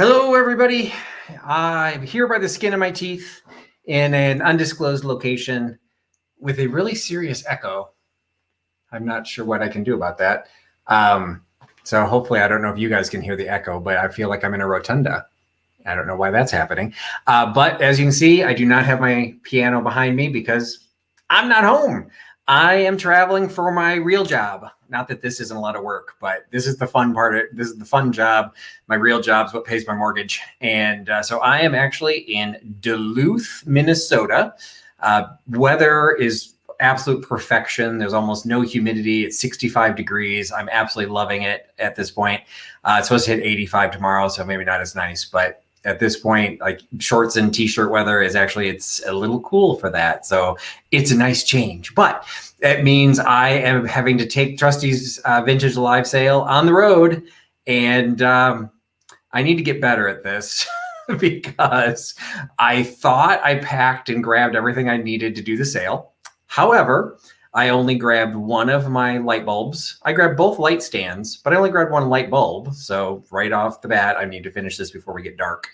Hello, everybody. I'm here by the skin of my teeth in an undisclosed location with a really serious echo. I'm not sure what I can do about that. So hopefully, I don't know if you guys can hear the echo, but I feel like I'm in a rotunda. I don't know why that's happening. But as you can see, I do not have my piano behind me because I'm not home. I am traveling for my real job. Not that this isn't a lot of work, but this is the fun part. This is the fun job. My real job is what pays my mortgage. And so I am actually in Duluth, Minnesota. Weather is absolute perfection. There's almost no humidity. It's 65 degrees. I'm absolutely loving it at this point. It's supposed to hit 85 tomorrow, so maybe not as nice, but at this point, like shorts and t-shirt weather is actually, it's a little cool for that. So it's a nice change, but it means I am having to take Trusty's vintage live sale on the road. And I need to get better at this because I thought I packed and grabbed everything I needed to do the sale. However, I only grabbed one of my light bulbs. I grabbed both light stands, but I only grabbed one light bulb. So right off the bat, I need to finish this before we get dark.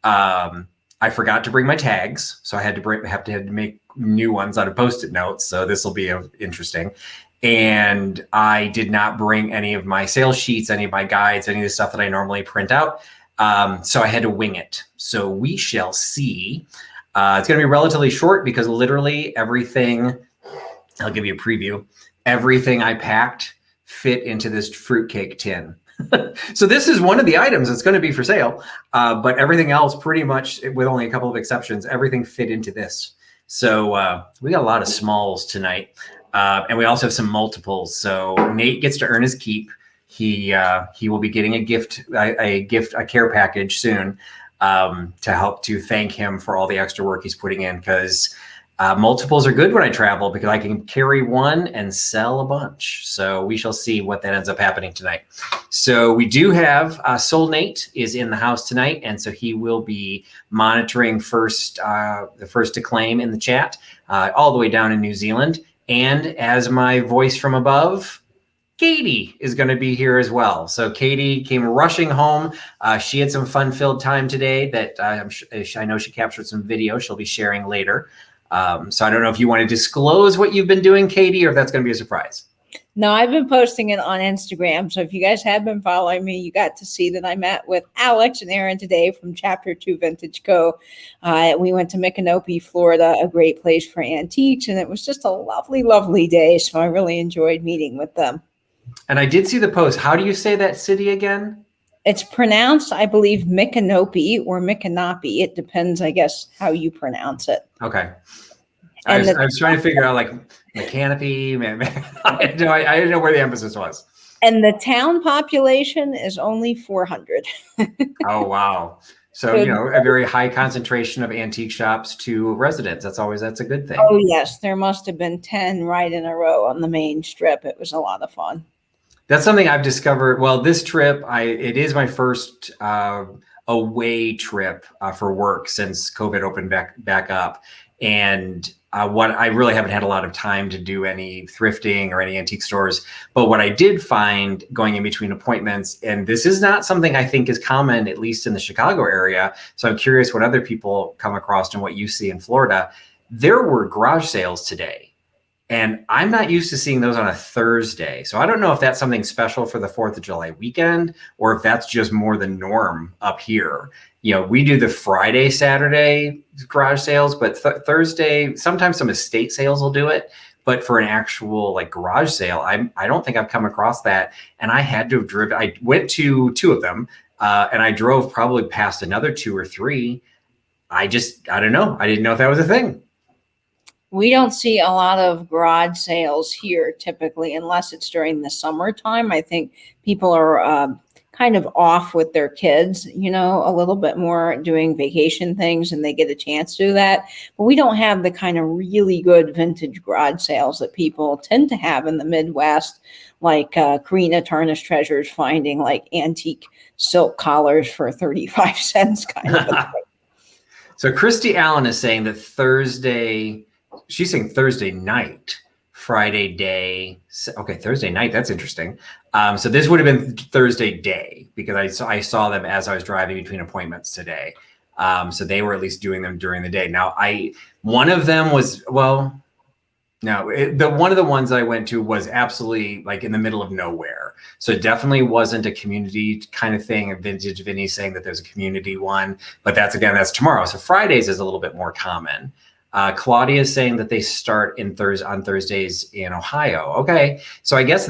I forgot to bring my tags, so I had to make new ones out of Post-it notes. So this will be interesting. And I did not bring any of my sales sheets, any of my guides, any of the stuff that I normally print out. So I had to wing it. So we shall see. It's going to be relatively short because literally everything. I'll give you a preview. Everything I packed fit into this fruitcake tin. So this is one of the items that's going to be for sale, but everything else pretty much, with only a couple of exceptions, everything fit into this. So we got a lot of smalls tonight, and we also have some multiples. So Nate gets to earn his keep. He will be getting a care package soon to help to thank him for all the extra work he's putting in, because multiples are good when I travel because I can carry one and sell a bunch. So we shall see what that ends up happening tonight. So we do have Soul Nate is in the house tonight. And so he will be monitoring the first to claim in the chat all the way down in New Zealand. And as my voice from above, Katie is going to be here as well. So Katie came rushing home. She had some fun-filled time today that I know she captured some video she'll be sharing later. So I don't know if you want to disclose what you've been doing, Katie, or if that's going to be a surprise. No, I've been posting it on Instagram. So if you guys have been following me, you got to see that I met with Alex and Aaron today from Chapter 2 Vintage Co. We went to Micanopy, Florida, a great place for antiques, and it was just a lovely, lovely day. So I really enjoyed meeting with them. And I did see the post. How do you say that city again? It's pronounced, I believe, Micanopy or Micanopy. It depends, I guess, how you pronounce it. Okay. I was trying to figure out like Micanopy. I didn't know where the emphasis was. And the town population is only 400. Oh, wow. So, a very high concentration of antique shops to residents. That's a good thing. Oh, yes. There must have been 10 right in a row on the main strip. It was a lot of fun. That's something I've discovered. Well, this trip, it is my first away trip for work since COVID opened back up. And what I really haven't had a lot of time to do any thrifting or any antique stores. But what I did find going in between appointments, and this is not something I think is common, at least in the Chicago area. So I'm curious what other people come across and what you see in Florida. There were garage sales today. And I'm not used to seeing those on a Thursday. So I don't know if that's something special for the 4th of July weekend, or if that's just more the norm up here. We do the Friday, Saturday garage sales, but Thursday, sometimes some estate sales will do it. But for an actual like garage sale, I don't think I've come across that. And I had to have driven, I went to 2 of them and I drove probably past another 2 or 3. I don't know. I didn't know if that was a thing. We don't see a lot of garage sales here typically, unless it's during the summertime. I think people are kind of off with their kids, a little bit more doing vacation things, and they get a chance to do that. But we don't have the kind of really good vintage garage sales that people tend to have in the Midwest, like Karina Tarnished Treasures finding like antique silk collars for 35 cents kind of a thing. So Christy Allen is saying that she's saying Thursday night Friday day. Okay, Thursday night. That's interesting. So this would have been Thursday day because I saw them as I was driving between appointments today. So they were at least doing them during the day. Now one of them was, well, no, one of the ones I went to was absolutely like in the middle of nowhere. So it definitely wasn't a community kind of thing. Vintage Vinny saying that there's a community one, but that's tomorrow. So Fridays is a little bit more common. Claudia is saying that they start on Thursdays in Ohio. Okay, so I guess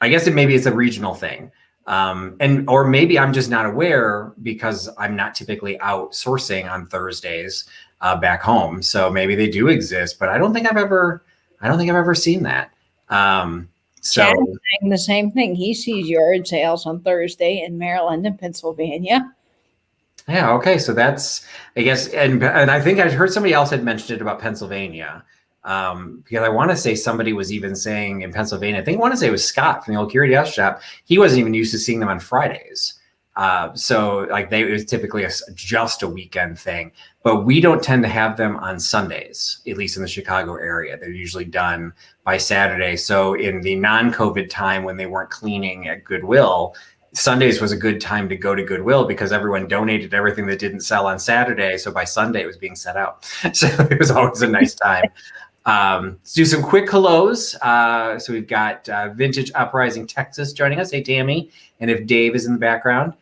maybe it's a regional thing. Or maybe I'm just not aware because I'm not typically out sourcing on Thursdays back home. So maybe they do exist, but I don't think I've ever seen that. So Chad's saying the same thing. He sees yard sales on Thursday in Maryland and Pennsylvania. yeah, okay. So that's, I guess, and I think I heard somebody else had mentioned it about Pennsylvania. Because I want to say somebody was even saying in Pennsylvania, I want to say it was Scott from the old Curiosity Shop. He wasn't even used to seeing them on Fridays. So like it was typically just a weekend thing, but we don't tend to have them on Sundays, at least in the Chicago area. They're usually done by Saturday. So in the non-COVID time when they weren't cleaning at Goodwill, Sundays was a good time to go to Goodwill because everyone donated everything that didn't sell on Saturday. So by Sunday it was being set out. So it was always a nice time. Let's do some quick hellos. So we've got Vintage Uprising Texas joining us. Hey, Tammy. And if Dave is in the background,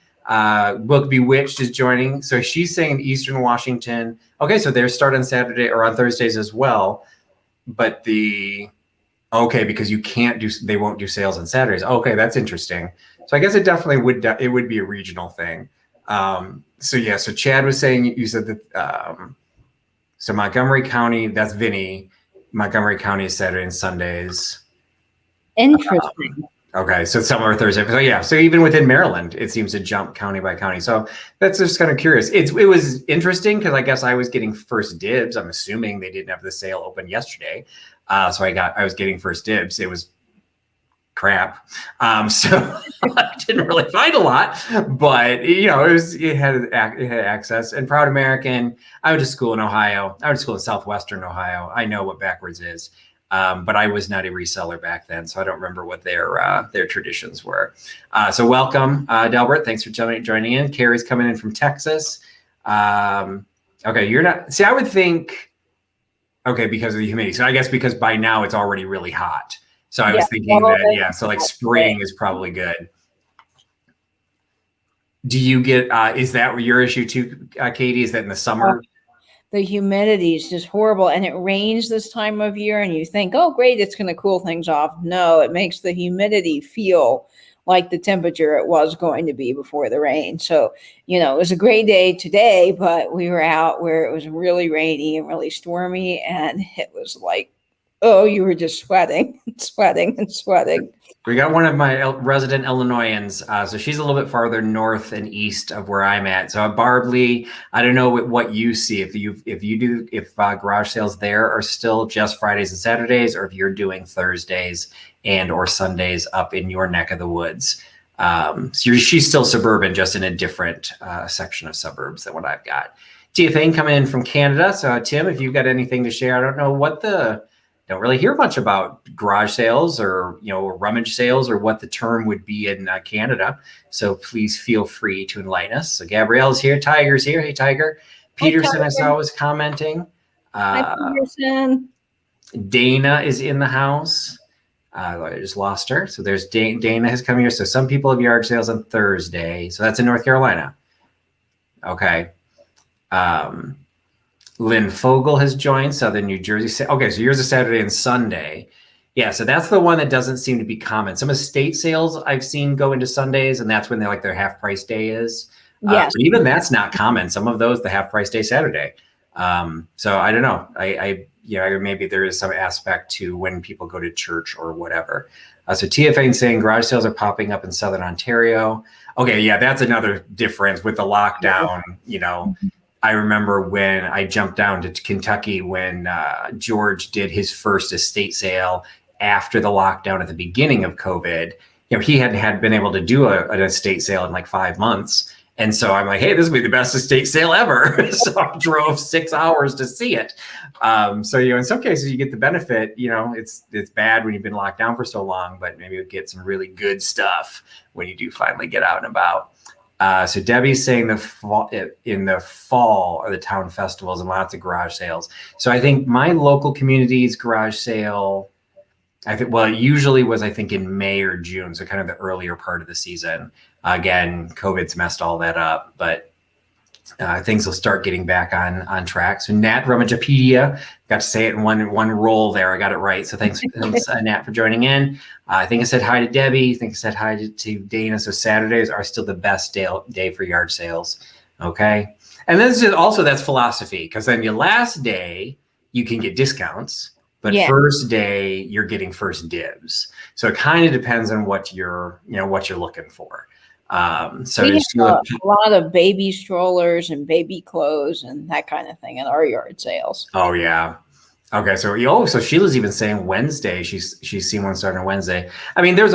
Book Bewitched is joining. So she's saying Eastern Washington. Okay, so they're starting on Saturday or on Thursdays as well. But because you can't they won't do sales on Saturdays. Okay, that's interesting. So I guess it definitely would be a regional thing. So Chad was saying, you said that, so Montgomery County, that's Vinny. Montgomery County is Saturday and Sundays. Interesting. Okay, so some are Thursday. So yeah, so even within Maryland, it seems to jump county by county. So that's just kind of curious. It was interesting because I guess I was getting first dibs. I'm assuming they didn't have the sale open yesterday, so I was getting first dibs. It was crap, so I didn't really find a lot, but it had access. And Proud American, I went to school in Ohio. I went to school in southwestern Ohio. I know what backwards is, but I was not a reseller back then, so I don't remember what their traditions were. So welcome, Delbert. Thanks for joining in. Carrie's coming in from Texas. Okay, you're not. See, I would think. Okay, because of the humidity. So I guess because by now it's already really hot. So I was thinking that, so like spring is probably good. Do you get, is that your issue too, Katie? Is that in the summer? The humidity is just horrible. And it rains this time of year and you think, oh, great, it's going to cool things off. No, it makes the humidity feel like the temperature it was going to be before the rain. So, it was a great day today, but we were out where it was really rainy and really stormy. And it was like, oh, you were just sweating and sweating and sweating. We got one of my resident Illinoisans. So she's a little bit farther north and east of where I'm at. So Barb Lee, I don't know what you see. If garage sales there are still just Fridays and Saturdays, or if you're doing Thursdays and or Sundays up in your neck of the woods. So she's still suburban, just in a different section of suburbs than what I've got. TFA coming in from Canada. So Tim, if you've got anything to share, I don't know don't really hear much about garage sales or rummage sales or what the term would be in Canada. So please feel free to enlighten us. So Gabrielle's here, Tiger's here. Hey Tiger. Peterson, I saw, was commenting. Hi Peterson. Dana is in the house. I just lost her. So there's Dana has come here. So some people have yard sales on Thursday. So that's in North Carolina. Okay. Lynn Fogel has joined, Southern New Jersey. Okay, so yours is Saturday and Sunday. Yeah, so that's the one that doesn't seem to be common. Some estate sales I've seen go into Sundays, and that's when their half price day is. Yes. But even that's not common. Some of those, the half price day Saturday. So I don't know. Maybe there is some aspect to when people go to church or whatever. So TFA saying garage sales are popping up in Southern Ontario. Okay, yeah, that's another difference with the lockdown, I remember when I jumped down to Kentucky when George did his first estate sale after the lockdown at the beginning of COVID. He hadn't been able to do an estate sale in like 5 months. And so I'm like, hey, this will be the best estate sale ever. So I drove 6 hours to see it. So, in some cases you get the benefit, it's bad when you've been locked down for so long, but maybe you'll get some really good stuff when you do finally get out and about. So Debbie's saying in the fall are the town festivals and lots of garage sales. So I think my local community's garage sale, it usually was, I think, in May or June. So kind of the earlier part of the season. Again, COVID's messed all that up, but things will start getting back on track. So Nat Rumajapedia, got to say it in one roll there. I got it right. So thanks Nat, for joining in. I think I said hi to Debbie. I think I said hi to Dana. So Saturdays are still the best day for yard sales. Okay. And then that's philosophy, because then your last day you can get discounts, but first day you're getting first dibs. So it kind of depends on what you're looking for. So we have a lot of baby strollers and baby clothes and that kind of thing at our yard sales. Oh yeah. Okay. So Sheila's even saying Wednesday. She's seen one starting on Wednesday. I mean, there's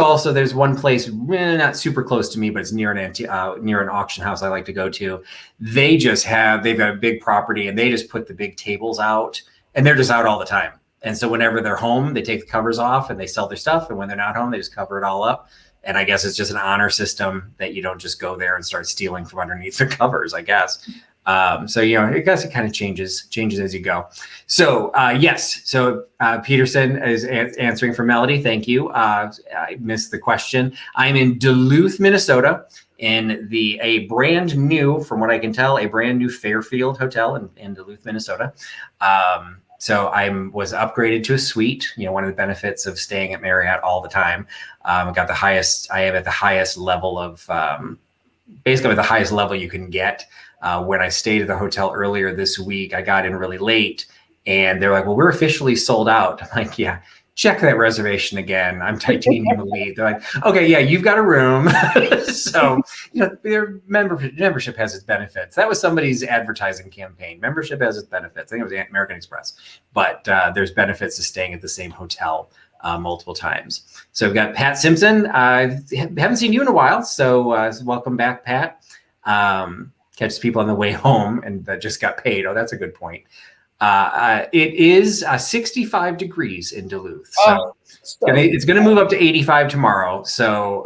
one place not super close to me, but it's near an auction house I like to go to. They've got a big property and they just put the big tables out, and they're just out all the time. And so whenever they're home, they take the covers off and they sell their stuff. And when they're not home, they just cover it all up. And I guess it's just an honor system that you don't just go there and start stealing from underneath the covers, I guess. So, I guess it kind of changes as you go. So, yes. So Peterson is answering for Melody. Thank you. I missed the question. I'm in Duluth, Minnesota, in a brand new, from what I can tell, a brand new Fairfield Hotel in Duluth, Minnesota. So I was upgraded to a suite, one of the benefits of staying at Marriott all the time. I am at the highest level of, basically the highest level you can get. When I stayed at the hotel earlier this week, I got in really late and they're like, well, we're officially sold out. I'm like, yeah, check that reservation again. I'm titanium elite. They're like, okay, yeah, you've got a room. So, their membership has its benefits. That was somebody's advertising campaign. Membership has its benefits. I think it was American Express, but there's benefits to staying at the same hotel multiple times. So we've got Pat Simpson. I haven't seen you in a while. So welcome back, Pat. Catches people on the way home and that just got paid. Oh, that's a good point. It is 65 degrees in Duluth. So it's going to move up to 85 tomorrow. So,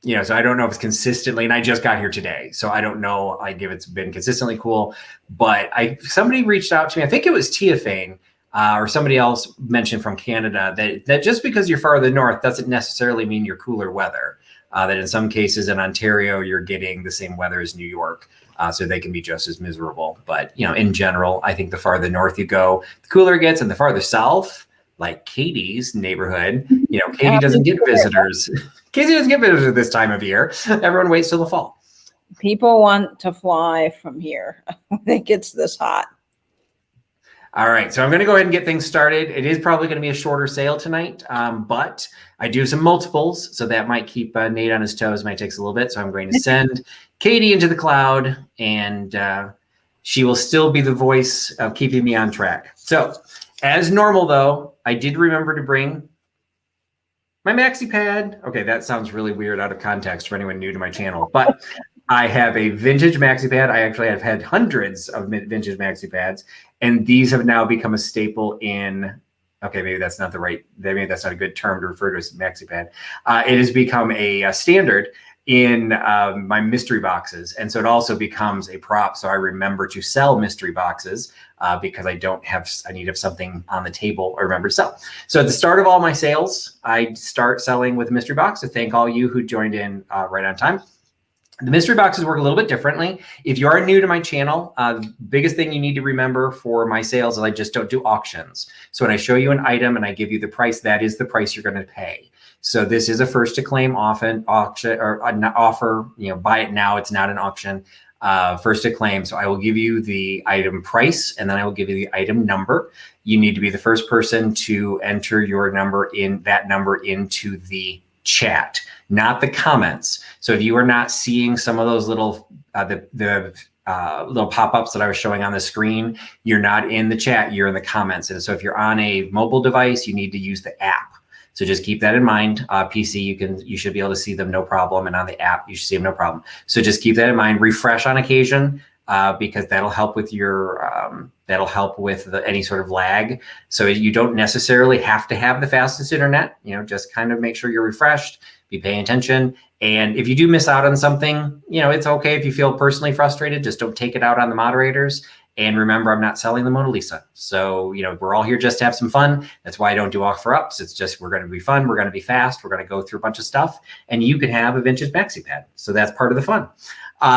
so I don't know if it's consistently, and I just got here today. So I don't know if it's been consistently cool, but somebody reached out to me. I think it was Tiafane or somebody else mentioned from Canada that just because you're farther north doesn't necessarily mean you're cooler weather. That in some cases in Ontario, you're getting the same weather as New York. So they can be just as miserable. But, in general, I think the farther north you go, the cooler it gets. And the farther south, like Katie's neighborhood, Katie doesn't get visitors. Katie doesn't get visitors this time of year. Everyone waits till the fall. People want to fly from here when it gets this hot. All right, so I'm going to go ahead and get things started. It is probably going to be a shorter sale tonight, but I do some multiples, so that might keep Nate on his toes. Might take a little bit, so I'm going to send Katie into the cloud, and she will still be the voice of keeping me on track. So, as normal, though, I did remember to bring my maxi pad. Okay, that sounds really weird out of context for anyone new to my channel, but I have a vintage maxi pad. I actually have had hundreds of vintage maxi pads, and these have now become a staple in, okay, maybe that's not a good term to refer to as maxi pad. It has become a standard in my mystery boxes. And so it also becomes a prop. So I remember to sell mystery boxes because I need to have something on the table or remember to sell. So at the start of all my sales, I start selling with a mystery box to thank all you who joined in right on time. The mystery boxes work a little bit differently. If you are new to my channel, the biggest thing you need to remember for my sales is I just don't do auctions. So when I show you an item and I give you the price, that is the price you're going to pay. So this is a first to claim auction or an offer, buy it now. It's not an auction, first to claim. So I will give you the item price and then I will give you the item number. You need to be the first person to enter your number into the chat, not the comments. So if you are not seeing some of those little little pop-ups that I was showing on the screen, you're not in the chat, you're in the comments. And so if you're on a mobile device, you need to use the app. So just keep that in mind. PC, you should be able to see them no problem. And on the app, you should see them no problem. So just keep that in mind. Refresh on occasion. Because that'll help with any sort of lag. So you don't necessarily have to have the fastest internet, just kind of make sure you're refreshed, be paying attention. And if you do miss out on something, it's okay if you feel personally frustrated, just don't take it out on the moderators. And remember, I'm not selling the Mona Lisa. So, we're all here just to have some fun. That's why I don't do offer ups. It's just, we're going to be fun. We're going to be fast. We're going to go through a bunch of stuff, and you can have a vintage maxi pad. So that's part of the fun.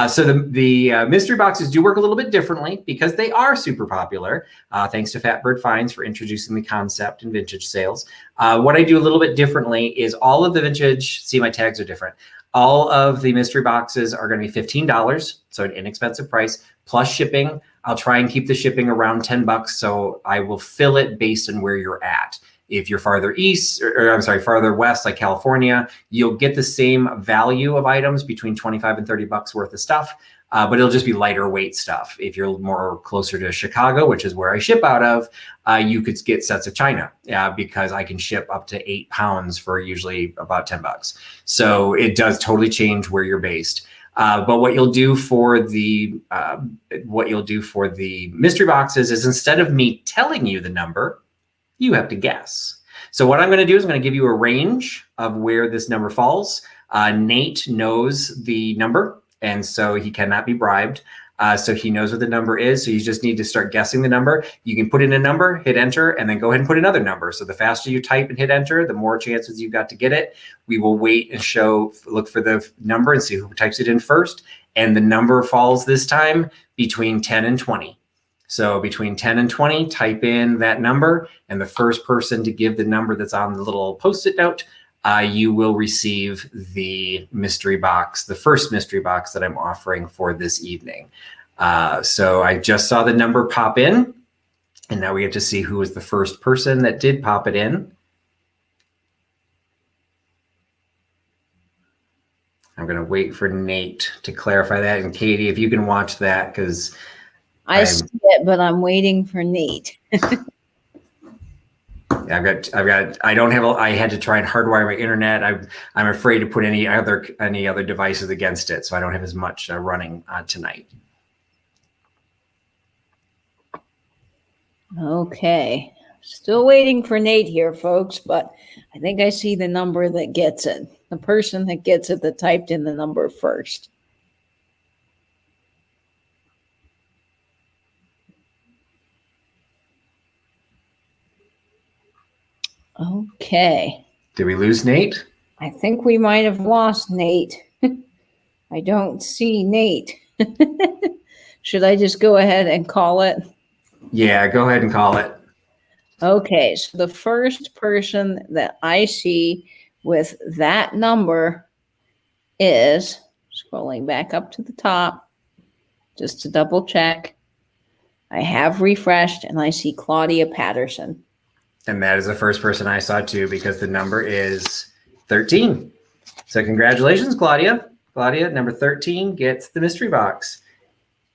So the mystery boxes do work a little bit differently because they are super popular. Thanks to Fatbird Finds for introducing the concept in vintage sales. What I do a little bit differently is all of the vintage, see my tags are different. All of the mystery boxes are going to be $15, so an inexpensive price, plus shipping. I'll try and keep the shipping around $10, so I will fill it based on where you're at. If you're farther east, farther west, like California, you'll get the same value of items between 25 and $30 worth of stuff, but it'll just be lighter weight stuff. If you're more closer to Chicago, which is where I ship out of, you could get sets of china because I can ship up to 8 pounds for usually about $10. So it does totally change where you're based. But what you'll do for the mystery boxes is instead of me telling you the number, you have to guess. So what I'm going to do is I'm going to give you a range of where this number falls. Nate knows the number, and so he cannot be bribed. So he knows what the number is. So you just need to start guessing the number. You can put in a number, hit enter, and then go ahead and put another number. So the faster you type and hit enter, the more chances you've got to get it. We will wait and look for the number and see who types it in first. And the number falls this time between 10 and 20. So between 10 and 20, type in that number, and the first person to give the number that's on the little Post-it note, you will receive the mystery box, the first mystery box that I'm offering for this evening. So I just saw the number pop in, and now we get to see who was the first person that did pop it in. I'm going to wait for Nate to clarify that. And Katie, if you can watch that, because I see it, but I'm waiting for Nate. I had to try and hardwire my internet. I'm afraid to put any other devices against it, so I don't have as much running tonight. Okay, still waiting for Nate here, folks, but I think I see the number that gets it. The person that gets it that typed in the number first. Okay. Did we lose Nate? I think we might have lost Nate. I don't see Nate. Should I just go ahead and call it? Yeah, go ahead and call it. Okay, so the first person that I see with that number is, scrolling back up to the top, just to double check. I have refreshed and I see Claudia Patterson. And that is the first person I saw too, because the number is 13. So congratulations, Claudia. Claudia, number 13 gets the mystery box.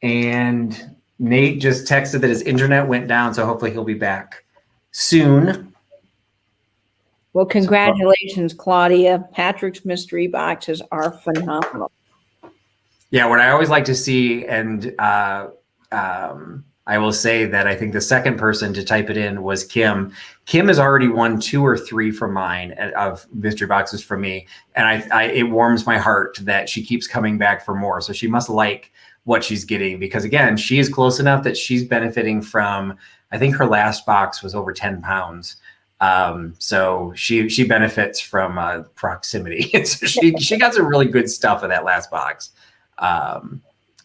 And Nate just texted that his internet went down, so hopefully he'll be back soon. Well, congratulations, Claudia. Patrick's mystery boxes are phenomenal. Yeah, what I always like to see, and I will say that I think the second person to type it in was Kim. Kim has already won 2 or 3 from mine of mystery boxes from me. And it warms my heart that she keeps coming back for more. So she must like what she's getting, because again, she is close enough that she's benefiting from, I think her last box was over 10 pounds. So she benefits from proximity. So she got some really good stuff in that last box.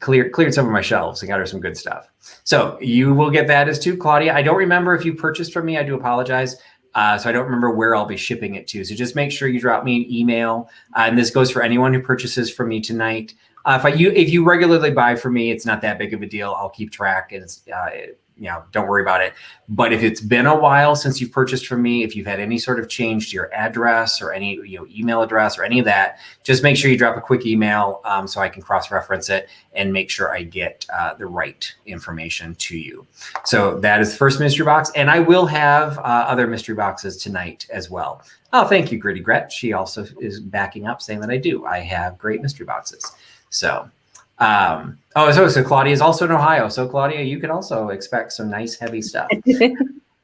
Cleared some of my shelves and got her some good stuff. So you will get that as too, Claudia. I don't remember if you purchased from me. I do apologize. So I don't remember where I'll be shipping it to. So just make sure you drop me an email. And this goes for anyone who purchases from me tonight. If you regularly buy from me, it's not that big of a deal. I'll keep track, and don't worry about it. But if it's been a while since you've purchased from me, if you've had any sort of change to your address or any email address or any of that, just make sure you drop a quick email so I can cross-reference it and make sure I get the right information to you. So that is the first mystery box, and I will have other mystery boxes tonight as well. Oh, thank you, Gritty Gret. She also is backing up, saying that I do. I have great mystery boxes. So. So Claudia is also in Ohio. So Claudia, you can also expect some nice heavy stuff.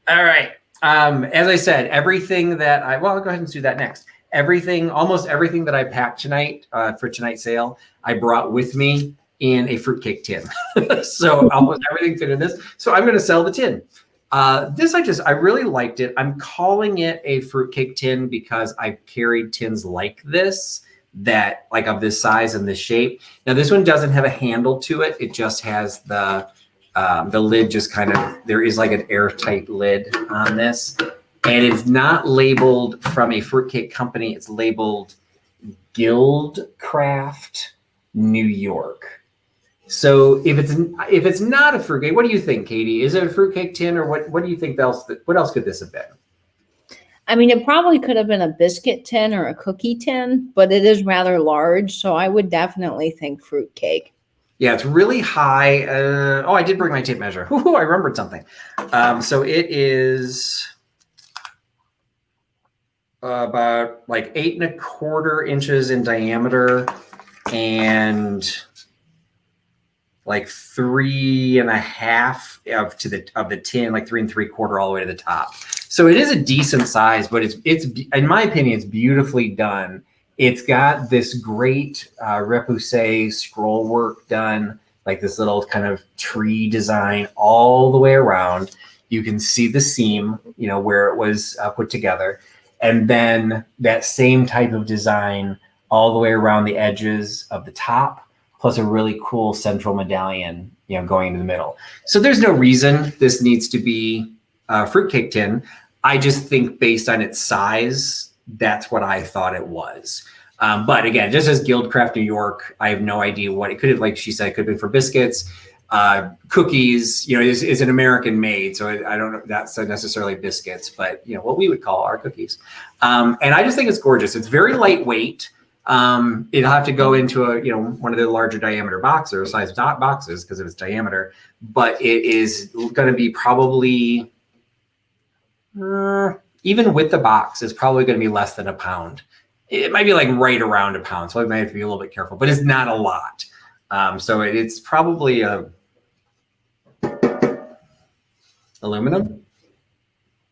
All right. As I said, everything that I'll go ahead and do that next. Almost everything that I packed tonight for tonight's sale, I brought with me in a fruitcake tin. So almost everything fit in this. So I'm going to sell the tin. This I really liked it. I'm calling it a fruitcake tin because I've carried tins like this. That like of this size and this shape. Now this one doesn't have a handle to it. It just has the lid just kind of, there is like an airtight lid on this. And it's not labeled from a fruitcake company. It's labeled Guildcraft, New York. So if it's not a fruitcake, what do you think, Katie? Is it a fruitcake tin or what do you think what else could this have been? I mean, it probably could have been a biscuit tin or a cookie tin, but it is rather large. So I would definitely think fruitcake. Yeah, it's really high. I did bring my tape measure. Ooh, I remembered something. So it is about like 8¼ inches in diameter and like 3½ of the tin, like 3¾ all the way to the top. So it is a decent size, but it's in my opinion, it's beautifully done. It's got this great repoussé scroll work done, like this little kind of tree design all the way around. You can see the seam, where it was put together. And then that same type of design all the way around the edges of the top, plus a really cool central medallion, going into the middle. So there's no reason this needs to be a fruitcake tin. I just think based on its size, that's what I thought it was. But again, just as Guildcraft New York, I have no idea what it could have, like she said, it could have been for biscuits, cookies, is an American made. So I don't know, that's necessarily biscuits, but what we would call our cookies. And I just think it's gorgeous. It's very lightweight. It'll have to go into one of the larger diameter boxes, size boxes because of its diameter, but it is going to be probably, even with the box, it's probably going to be less than a pound. It might be like right around a pound. So I might have to be a little bit careful, but it's not a lot. So it's probably aluminum.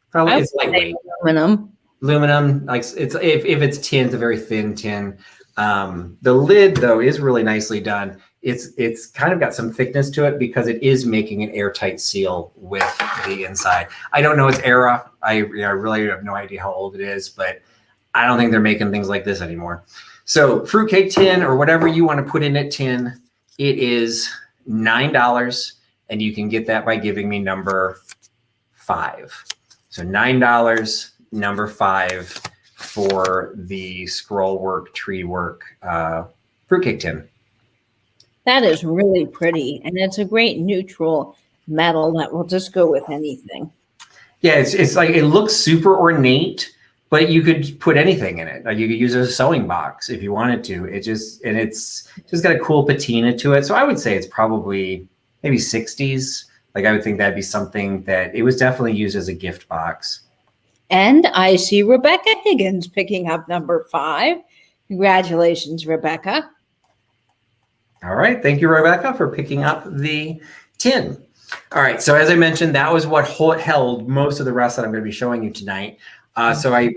Probably it's lightweight. Aluminum, like if it's tin, it's a very thin tin. The lid though is really nicely done. It's kind of got some thickness to it because it is making an airtight seal with the inside. I don't know its era. I really have no idea how old it is, but I don't think they're making things like this anymore. So fruitcake tin or whatever you want to put in it tin, it is $9, and you can get that by giving me number 5. So $9, number 5 for the scroll work, tree work, fruitcake tin. That is really pretty, and it's a great neutral metal that will just go with anything. Yeah, it's like it looks super ornate, but you could put anything in it. Like you could use it as a sewing box if you wanted to. It's just got a cool patina to it. So I would say it's probably maybe 60s. Like I would think that'd be something that it was definitely used as a gift box. And I see Rebecca Higgins picking up number 5. Congratulations, Rebecca. All right. Thank you, Rebecca, for picking up the tin. All right. So as I mentioned, that was what held most of the rest that I'm going to be showing you tonight. So I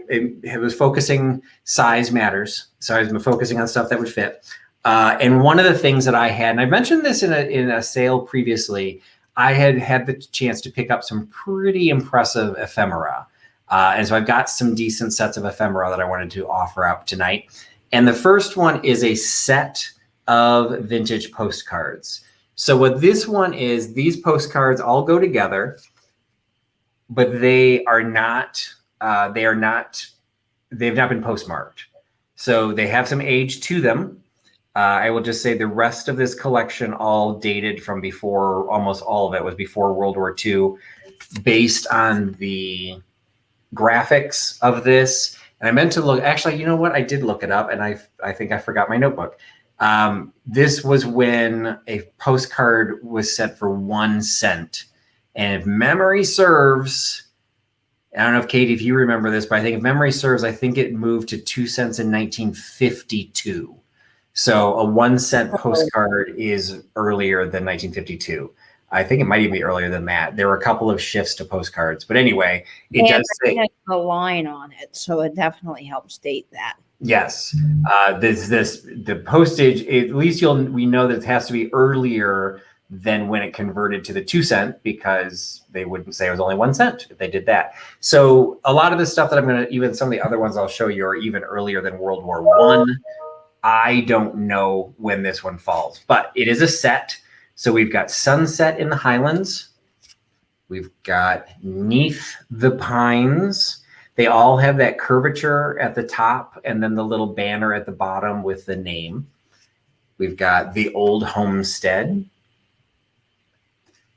was focusing, size matters. So I was focusing on stuff that would fit. And one of the things that I had, and I mentioned this in a sale previously, I had the chance to pick up some pretty impressive ephemera. And so I've got some decent sets of ephemera that I wanted to offer up tonight. And the first one is a set of vintage postcards. So what this one is, these postcards all go together, but they've not been postmarked. So they have some age to them. I will just say the rest of this collection all dated from before, almost all of it was before World War II, based on the graphics of this. And I meant to look, actually, you know what? I did look it up, and I think I forgot my notebook. This was when a postcard was sent for 1 cent. And if memory serves, I don't know if Katie, if you remember this, but I think if memory serves, I think it moved to 2 cents in 1952. So a 1 cent postcard is earlier than 1952. I think it might even be earlier than that. There were a couple of shifts to postcards, but anyway, it does say a line on it, so it definitely helps date that. Yes, the postage. At least we know that it has to be earlier than when it converted to the 2 cent, because they wouldn't say it was only 1 cent if they did that. So a lot of the stuff that I'm going to, even some of the other ones I'll show you, are even earlier than World War I. I don't know when this one falls, but it is a set. So we've got Sunset in the Highlands. We've got Neath the Pines. They all have that curvature at the top and then the little banner at the bottom with the name. We've got The Old Homestead.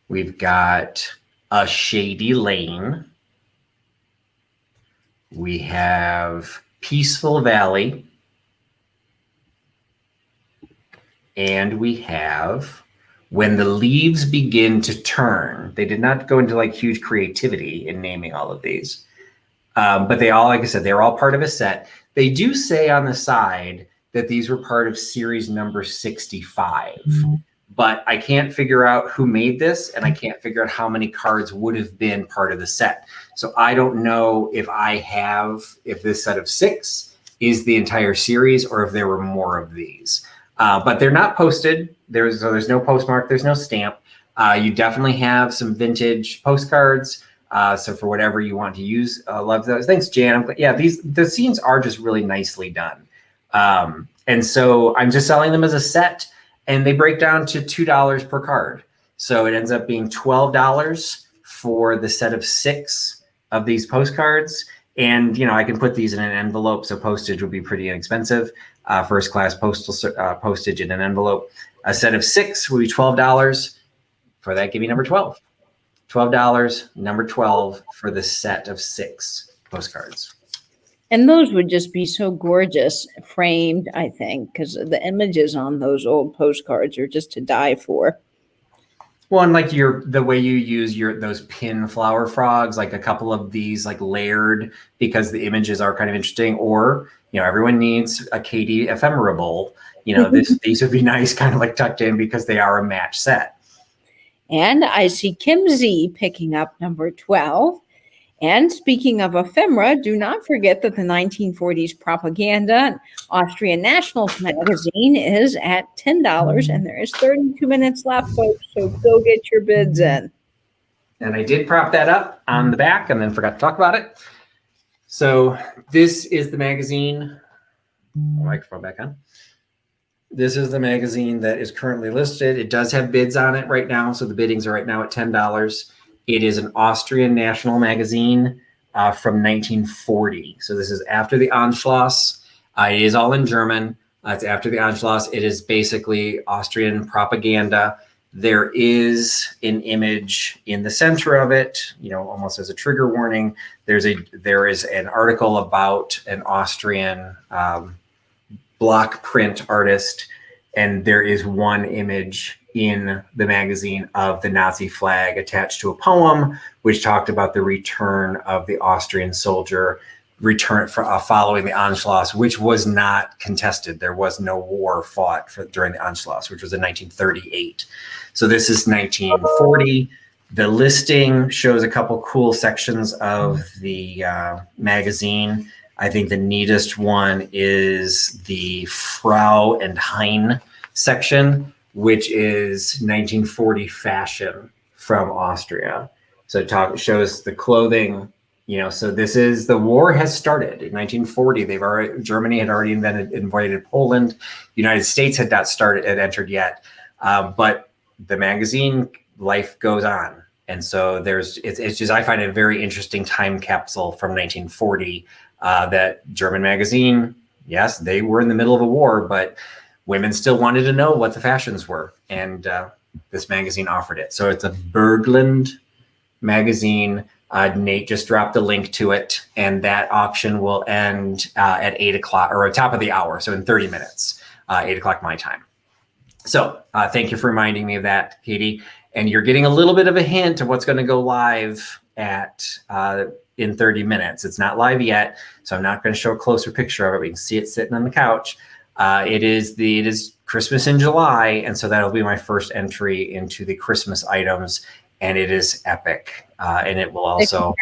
We've got A Shady Lane. We have Peaceful Valley. And we have When the Leaves Begin to Turn. They did not go into like huge creativity in naming all of these. But they all, like I said, they're all part of a set. They do say on the side that these were part of series number 65. But I can't figure out who made this, and I can't figure out how many cards would have been part of the set. So I don't know if this set of 6 is the entire series or if there were more of these. But they're not posted. There's no postmark. There's no stamp. You definitely have some vintage postcards. So for whatever you want to use, love those. Thanks, Jan. Yeah, the scenes are just really nicely done. And so I'm just selling them as a set, and they break down to $2 per card. So it ends up being $12 for the set of 6 of these postcards. And, I can put these in an envelope, so postage would be pretty inexpensive. First class postage in an envelope. A set of 6 would be $12. For that, give me number 12. $12, number 12 for the set of 6 postcards. And those would just be so gorgeous framed, I think, because the images on those old postcards are just to die for. Well, and like the way you use those pin flower frogs, like a couple of these like layered, because the images are kind of interesting. Or, everyone needs a Katie ephemera bowl. These would be nice, kind of like tucked in, because they are a match set. And I see Kim Z picking up number 12. And speaking of ephemera, do not forget that the 1940s Propaganda Austrian Nationals magazine is at $10, and there is 32 minutes left, folks, so go get your bids in. And I did prop that up on the back and then forgot to talk about it. So this is the magazine. Microphone back on. This is the magazine that is currently listed. It does have bids on it right now, so the biddings are right now at $10. It is an Austrian national magazine from 1940. So this is after the Anschluss. It is all in German. It's after the Anschluss. It is basically Austrian propaganda. There is an image in the center of it, almost as a trigger warning. There is an article about an Austrian block print artist, and there is one image in the magazine of the Nazi flag attached to a poem, which talked about the return of the Austrian soldier, following the Anschluss, which was not contested. There was no war fought during the Anschluss, which was in 1938. So this is 1940. The listing shows a couple cool sections of the magazine. I think the neatest one is the Frau and Hein section, which is 1940 fashion from Austria. So it shows the clothing, so this is, the war has started in 1940. Germany had already invaded Poland. United States had not entered yet. But the magazine, life goes on. And so it's just, I find it a very interesting time capsule from 1940, that German magazine, yes, they were in the middle of a war, but women still wanted to know what the fashions were, and this magazine offered it. So it's a Berglund magazine. Nate just dropped a link to it, and that auction will end at 8 o'clock or top of the hour. So in 30 minutes, 8 o'clock my time. So thank you for reminding me of that, Katie. And you're getting a little bit of a hint of what's going to go live at in 30 minutes. It's not live yet, so I'm not going to show a closer picture of it. We can see it sitting on the couch. It is Christmas in July, and so that'll be my first entry into the Christmas items, and it is epic. And it will also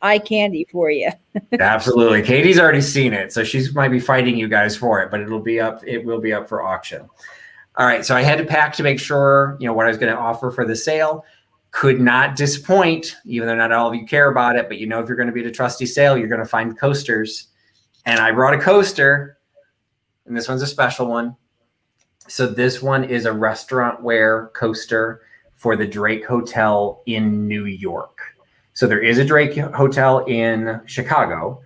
eye candy for you. Absolutely. Katie's already seen it, so she might be fighting you guys for it, but it will be up for auction. All right, so I had to pack to make sure, what I was going to offer for the sale. Could not disappoint, even though not all of you care about it, but if you're going to be at a Trusty sale, you're going to find coasters. And I brought a coaster, and this one's a special one. So this one is a restaurant wear coaster for the Drake Hotel in New York. So there is a Drake Hotel in Chicago.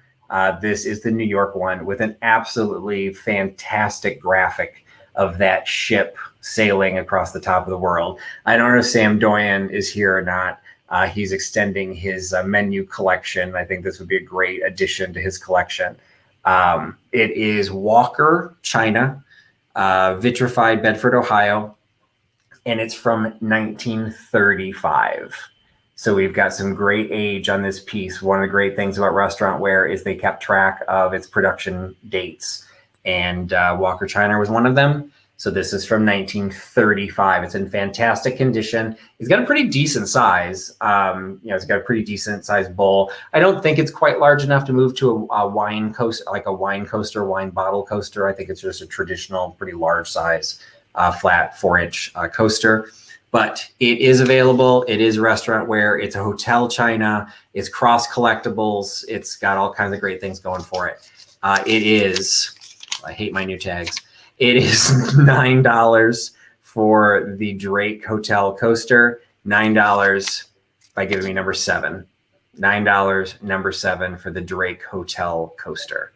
This is the New York one with an absolutely fantastic graphic of that ship sailing across the top of the world. I don't know if Sam Doyen is here or not. He's extending his menu collection. I think this would be a great addition to his collection. It is Walker China, vitrified Bedford, Ohio, and it's from 1935. So we've got some great age on this piece. One of the great things about restaurant wear is they kept track of its production dates, and Walker China was one of them. So this is from 1935. It's in fantastic condition. It's got a pretty decent size. It's got a pretty decent sized bowl. I don't think it's quite large enough to move to a wine coaster, like a wine coaster, wine bottle coaster. I think it's just a traditional, pretty large size, flat 4-inch coaster. But it is available. It is restaurant wear. It's a hotel china. It's cross collectibles. It's got all kinds of great things going for it. It is, I hate my new tags. It is $9 for the Drake Hotel coaster. $9 by giving me number 7. $9, number 7 for the Drake Hotel coaster.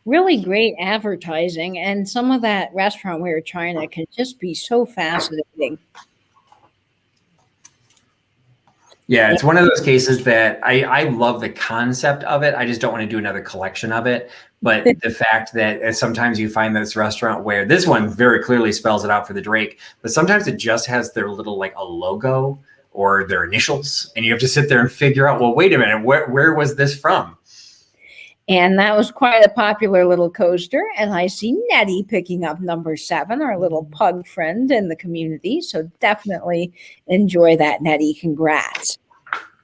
Really great advertising, and some of that restaurant wear china can just be so fascinating. Yeah, it's one of those cases that I love the concept of it. I just don't want to do another collection of it. But the fact that sometimes you find this restaurant where this one very clearly spells it out for the Drake, but sometimes it just has their little, like a logo or their initials. And you have to sit there and figure out, well, wait a minute, where was this from? And that was quite a popular little coaster. And I see Nettie picking up number 7, our little pug friend in the community. So definitely enjoy that, Nettie. Congrats.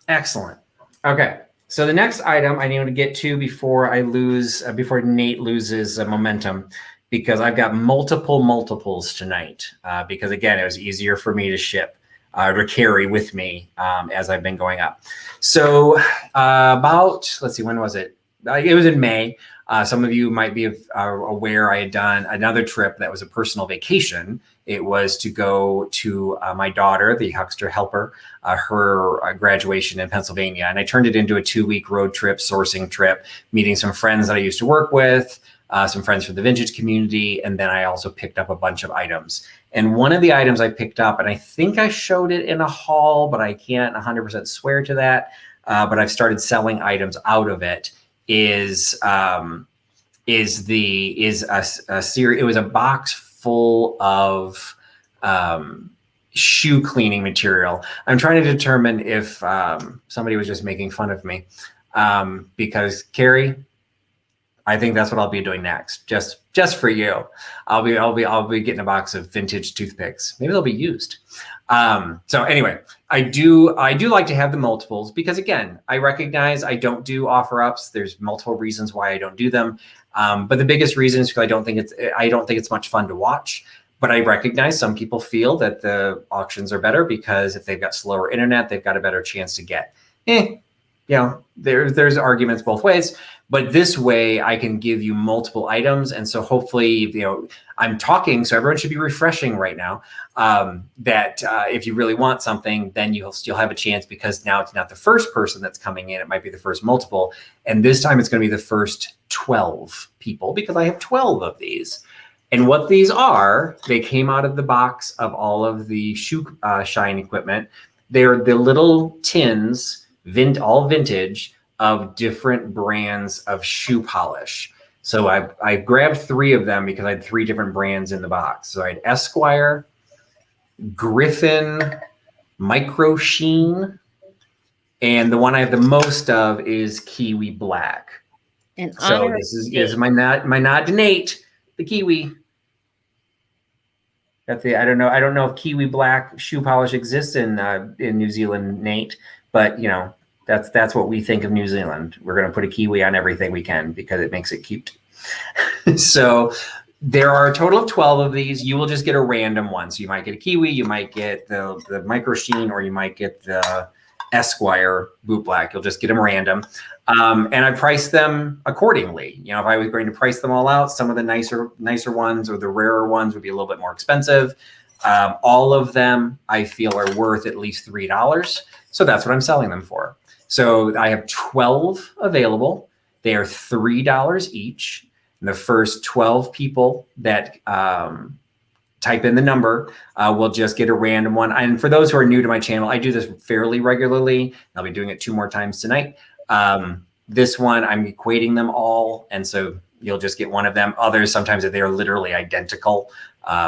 Excellent. Okay. So the next item I need to get to before Nate loses momentum, because I've got multiples tonight. Because again, it was easier for me to ship or carry with me as I've been going up. So let's see, when was it? It was in May. Some of you might be aware I had done another trip that was a personal vacation. It was to go to my daughter, the Huckster helper, her graduation in Pennsylvania. And I turned it into a 2-week road trip, sourcing trip, meeting some friends that I used to work with, some friends from the vintage community. And then I also picked up a bunch of items. And one of the items I picked up, and I think I showed it in a haul, but I can't 100% swear to that. But I've started selling items out of it. Is a series. It was a box full of shoe cleaning material. I'm trying to determine if somebody was just making fun of me, because Carrie, I think that's what I'll be doing next. Just for you, I'll be getting a box of vintage toothpicks. Maybe they'll be used. So anyway, I do like to have the multiples, because again, I recognize I don't do offer ups. There's multiple reasons why I don't do them. But the biggest reason is because I don't think it's much fun to watch. But I recognize some people feel that the auctions are better because if they've got slower internet, they've got a better chance to get. There's arguments both ways. But this way I can give you multiple items. And so hopefully, I'm talking, so everyone should be refreshing right now, that if you really want something, then you'll still have a chance, because now it's not the first person that's coming in. It might be the first multiple. And this time it's going to be the first 12 people, because I have 12 of these. And what these are, they came out of the box of all of the shoe shine equipment. They're the little tins, all vintage, of different brands of shoe polish. So I grabbed 3 of them because I had 3 different brands in the box. So I had Esquire, Griffin, Micro Sheen, and the one I have the most of is Kiwi Black. And So this is my nod to Nate, the Kiwi. I don't know if Kiwi Black shoe polish exists in New Zealand, Nate, but that's what we think of New Zealand. We're going to put a Kiwi on everything we can because it makes it cute. So there are a total of 12 of these. You will just get a random one. So you might get a Kiwi, you might get the Micro Sheen, or you might get the Esquire Boot Black. You'll just get them random. And I priced them accordingly. If I was going to price them all out, some of the nicer ones or the rarer ones would be a little bit more expensive. All of them I feel are worth at least $3. So that's what I'm selling them for. So I have 12 available. They are $3 each. And the first 12 people that type in the number will just get a random one. And for those who are new to my channel, I do this fairly regularly. I'll be doing it 2 more times tonight. This one, I'm equating them all. And so you'll just get one of them. Others, sometimes they're literally identical.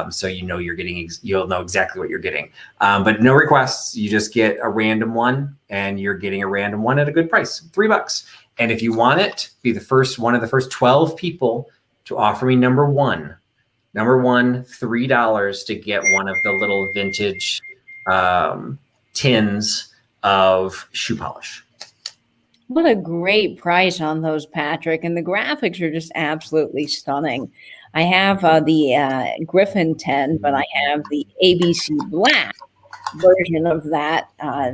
So you'll know exactly what you're getting. But no requests. You just get a random one, and you're getting a random one at a good price, $3. And if you want it, be one of the first 12 people to offer me number one, $3 to get one of the little vintage tins of shoe polish. What a great price on those, Patrick. And the graphics are just absolutely stunning. I have the Griffin 10, but I have the ABC Black version of that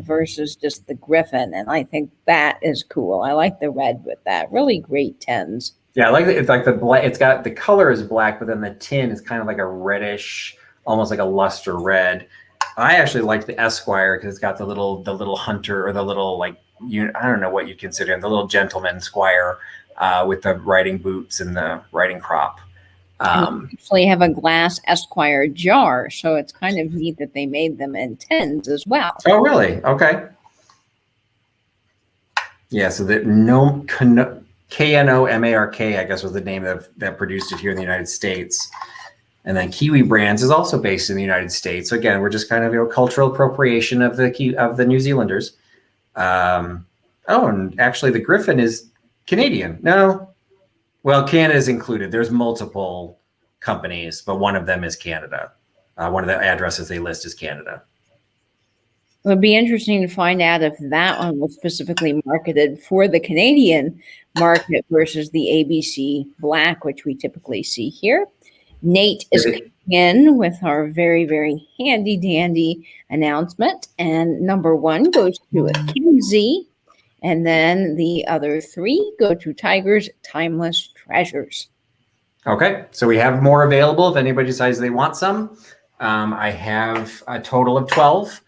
versus just the Griffin. And I think that is cool. I like the red with that. Really great 10s. Yeah, I like it. It's like the black. It's got the color is black, but then the tin is kind of like a reddish, almost like a luster red. I actually like the Esquire because it's got the little hunter, or the little I don't know what you consider him, the little gentleman squire with the riding boots and the riding crop. I actually have a glass Esquire jar, so it's kind of neat that they made them in 10s as well. Oh, really? Okay. Yeah. So that KNOMARK, I guess, was the name that produced it here in the United States. And then Kiwi Brands is also based in the United States. So again, we're just kind of cultural appropriation of the New Zealanders. And actually the Griffin is Canadian. No, well, Canada is included. There's multiple companies, but one of them is Canada. One of the addresses they list is Canada. It would be interesting to find out if that one was specifically marketed for the Canadian market versus the ABC Black, which we typically see here. Nate is coming in with our very, very handy dandy announcement. And number 1 goes to Kinsey. And then the other 3 go to Tiger's Timeless Treasures. Okay, so we have more available if anybody decides they want some. I have a total of 12.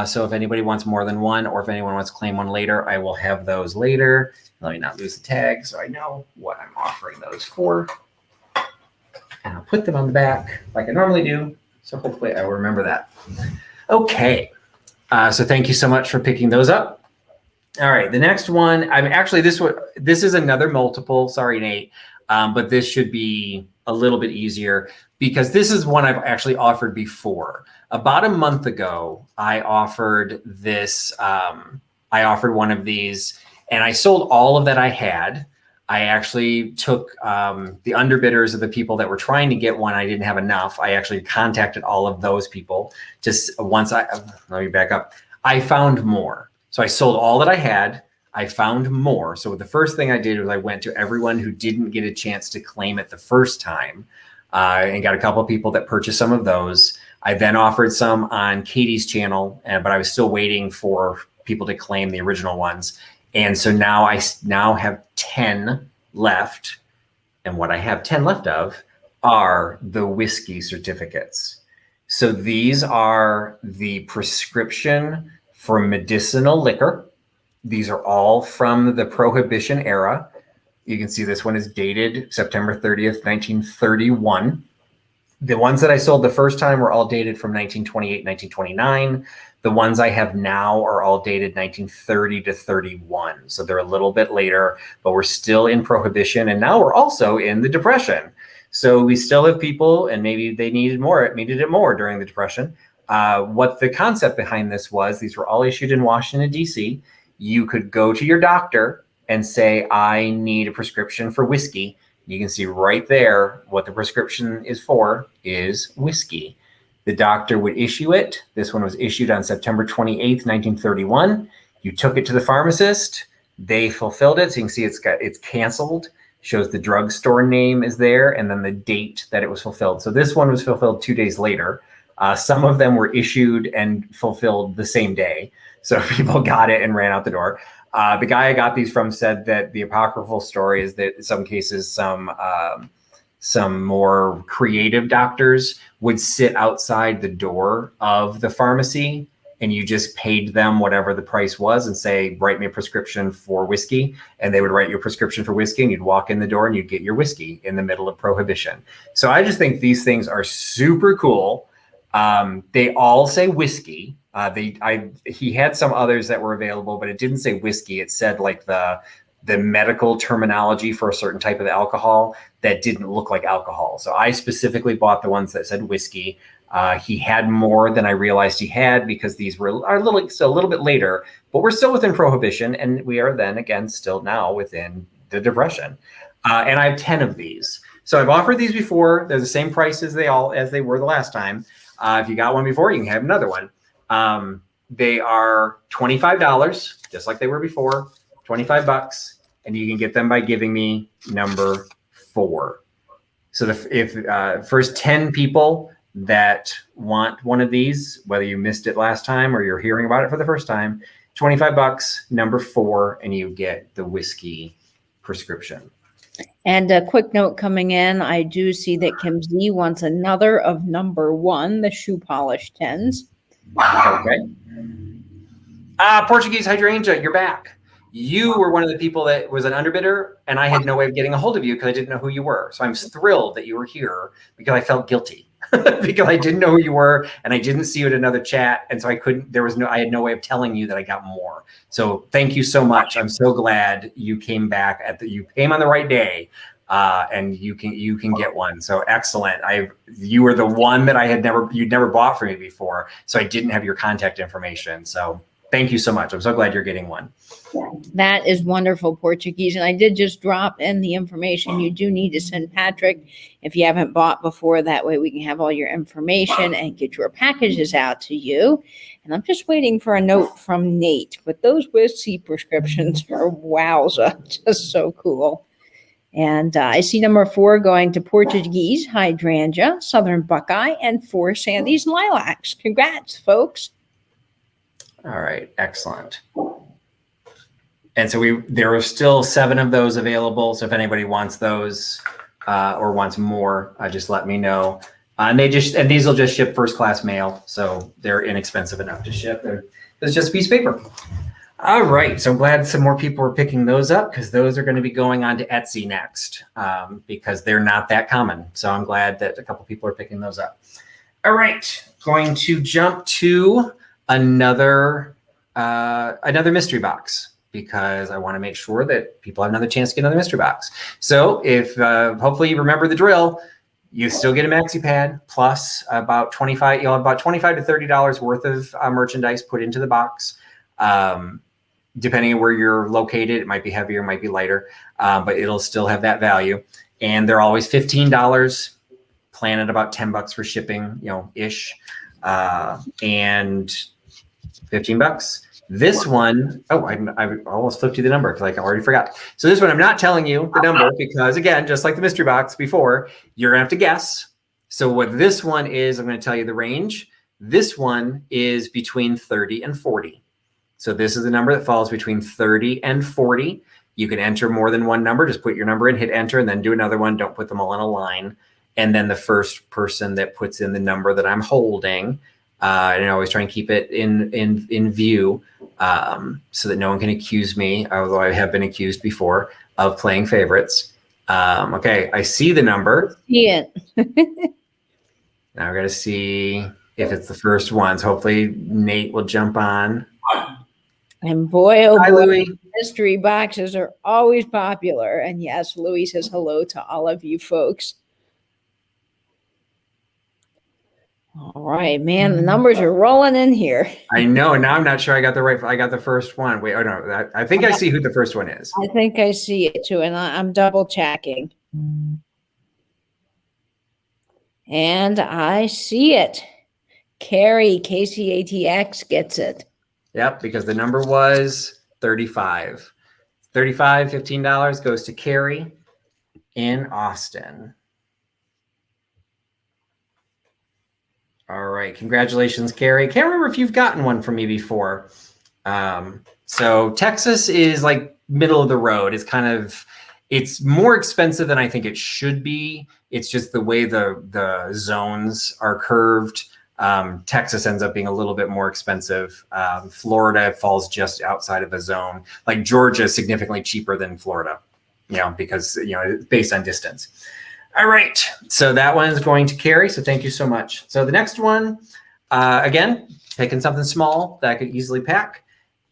So if anybody wants more than one, or if anyone wants to claim one later, I will have those later. Let me not lose the tag so I know what I'm offering those for. And I'll put them on the back like I normally do. So hopefully I will remember that. Okay. So thank you so much for picking those up. All right. The next one, this is another multiple. Sorry, Nate. But this should be a little bit easier because this is one I've actually offered before. About a month ago, I offered this. I offered one of these, and I sold all of that I had. I actually took the underbidders of the people that were trying to get one. I didn't have enough. I actually contacted all of those people. Let me back up. I found more. So I sold all that I had. I found more. So the first thing I did was I went to everyone who didn't get a chance to claim it the first time and got a couple of people that purchased some of those. I then offered some on Katie's channel, but I was still waiting for people to claim the original ones. And so now I have 10 left. And what I have 10 left of are the whiskey certificates. So these are the prescription for medicinal liquor. These are all from the Prohibition era. You can see this one is dated September 30th, 1931. The ones that I sold the first time were all dated from 1928, 1929. The ones I have now are all dated 1930 to 31. So they're a little bit later, but we're still in Prohibition. And now we're also in the Depression. So we still have people, and maybe they needed it more during the Depression. What the concept behind this was, these were all issued in Washington, D.C. You could go to your doctor and say, I need a prescription for whiskey. You can see right there what the prescription is for is whiskey. The doctor would issue it. This one was issued on September 28th, 1931. You took it to the pharmacist. They fulfilled it. So you can see it's canceled. Shows the drugstore name is there, and then the date that it was fulfilled. So this one was fulfilled 2 days later. Some of them were issued and fulfilled the same day. So people got it and ran out the door. The guy I got these from said that the apocryphal story is that in some cases, some more creative doctors would sit outside the door of the pharmacy, and you just paid them whatever the price was and say, write me a prescription for whiskey. And they would write you a prescription for whiskey, and you'd walk in the door and you'd get your whiskey in the middle of Prohibition. So I just think these things are super cool. They all say whiskey. He had some others that were available, but it didn't say whiskey. It said like the medical terminology for a certain type of alcohol that didn't look like alcohol. So I specifically bought the ones that said whiskey. He had more than I realized he had because these are a little bit later, but we're still within Prohibition, and we are then again still now within the Depression. And I have 10 of these. So I've offered these before. They're the same price as they were the last time. If you got one before, you can have another one. They are $25, just like they were before, $25, and you can get them by giving me number 4. So if first 10 people that want one of these, whether you missed it last time or you're hearing about it for the first time, $25, number 4, and you get the whiskey prescription. And a quick note coming in, I do see that Kim Z wants another of number 1, the shoe polish 10s. Okay. Portuguese hydrangea, you're back. You were one of the people that was an underbidder, and I had no way of getting a hold of you because I didn't know who you were. So I'm thrilled that you were here because I felt guilty because I didn't know who you were and I didn't see you at another chat. And so I had no way of telling you that I got more. So thank you so much. I'm so glad you came back you came on the right day. And you can get one. So excellent. You were the one that you'd never bought from me before. So I didn't have your contact information. So thank you so much. I'm so glad you're getting one. That is wonderful, Portuguese. And I did just drop in the information you do need to send Patrick if you haven't bought before. That way we can have all your information and get your packages out to you. And I'm just waiting for a note from Nate. But those whiskey prescriptions are wowza, just so cool. And I see number 4 going to Portuguese hydrangea, Southern Buckeye, and 4 Sandy's lilacs. Congrats, folks. All right, excellent. And so there are still 7 of those available. So if anybody wants those or wants more, just let me know. And these will just ship first class mail, so they're inexpensive enough to ship. It's just a piece of paper. All right, so I'm glad some more people are picking those up because those are going to be going on to Etsy next because they're not that common. So I'm glad that a couple people are picking those up. All right, going to jump to another mystery box because I want to make sure that people have another chance to get another mystery box. So if hopefully you remember the drill, you still get a maxi pad plus about $25 to $30 worth of merchandise put into the box. Depending on where you're located, it might be heavier, it might be lighter, but it'll still have that value. And they're always $15, plan at about $10 for shipping, ish, and $15. This one, I almost flipped you the number because I already forgot. So this one, I'm not telling you the number because, again, just like the mystery box before, you're going to have to guess. So what this one is, I'm going to tell you the range. This one is between 30 and 40. So this is the number that falls between 30 and 40. You can enter more than one number. Just put your number in, hit enter, and then do another one. Don't put them all in a line. And then the first person that puts in the number that I'm holding, and I always try and keep it in view so that no one can accuse me, although I have been accused before of playing favorites. Okay, I see the number. See it. Now we got to see if it's the first one. So hopefully Nate will jump on. And boy, oh Hi, boy, Louie. mystery boxes are always popular. And yes, Louis says hello to all of you folks. All right, man, the numbers are rolling in here. I know. Now I'm not sure I got the right. I got the first one. Wait, oh no, I think I see who the first one is. I think I see it too, and I'm double checking. And I see it. Carrie, KCATX gets it. Yep, because the number was 35. $15 goes to Carrie in Austin. All right, congratulations, Carrie. Can't remember if you've gotten one from me before. So Texas is like middle of the road. It's more expensive than I think it should be. It's just the way the zones are curved. Texas ends up being a little bit more expensive. Florida falls just outside of the zone. Like Georgia is significantly cheaper than Florida, because it's based on distance. All right, so that one is going to Carrie. So thank you so much. So the next one, again, picking something small that I could easily pack.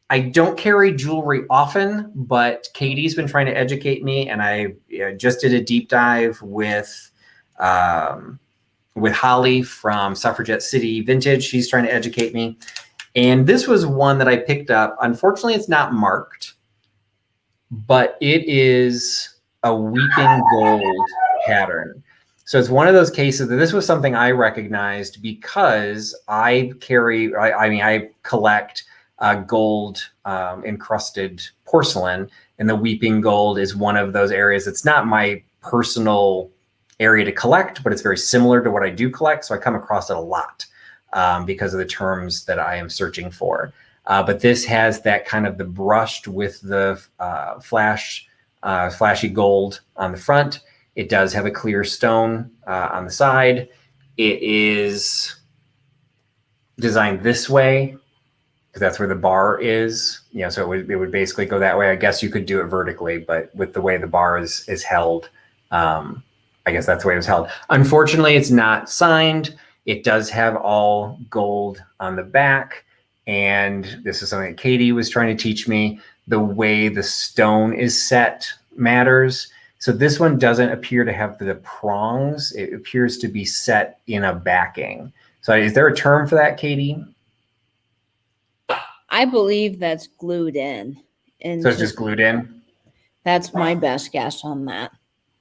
I don't carry jewelry often, but Katie's been trying to educate me, and I just did a deep dive with Holly from Suffragette City Vintage. She's trying to educate me. And this was one that I picked up. Unfortunately, it's not marked, but it is a weeping gold pattern. So it's one of those cases that this was something I recognized because I collect gold encrusted porcelain, and the weeping gold is one of those areas. It's not my personal area to collect, but it's very similar to what I do collect. So I come across it a lot because of the terms that I am searching for. But this has that kind of the brushed with the flashy gold on the front. It does have a clear stone on the side. It is designed this way because that's where the bar is. So it would basically go that way. I guess you could do it vertically, but with the way the bar is held, I guess that's the way it was held. Unfortunately, it's not signed. It does have all gold on the back. And this is something that Katie was trying to teach me. The way the stone is set matters. So this one doesn't appear to have the prongs. It appears to be set in a backing. So is there a term for that, Katie? I believe that's glued in. So it's just glued in? That's my best guess on that.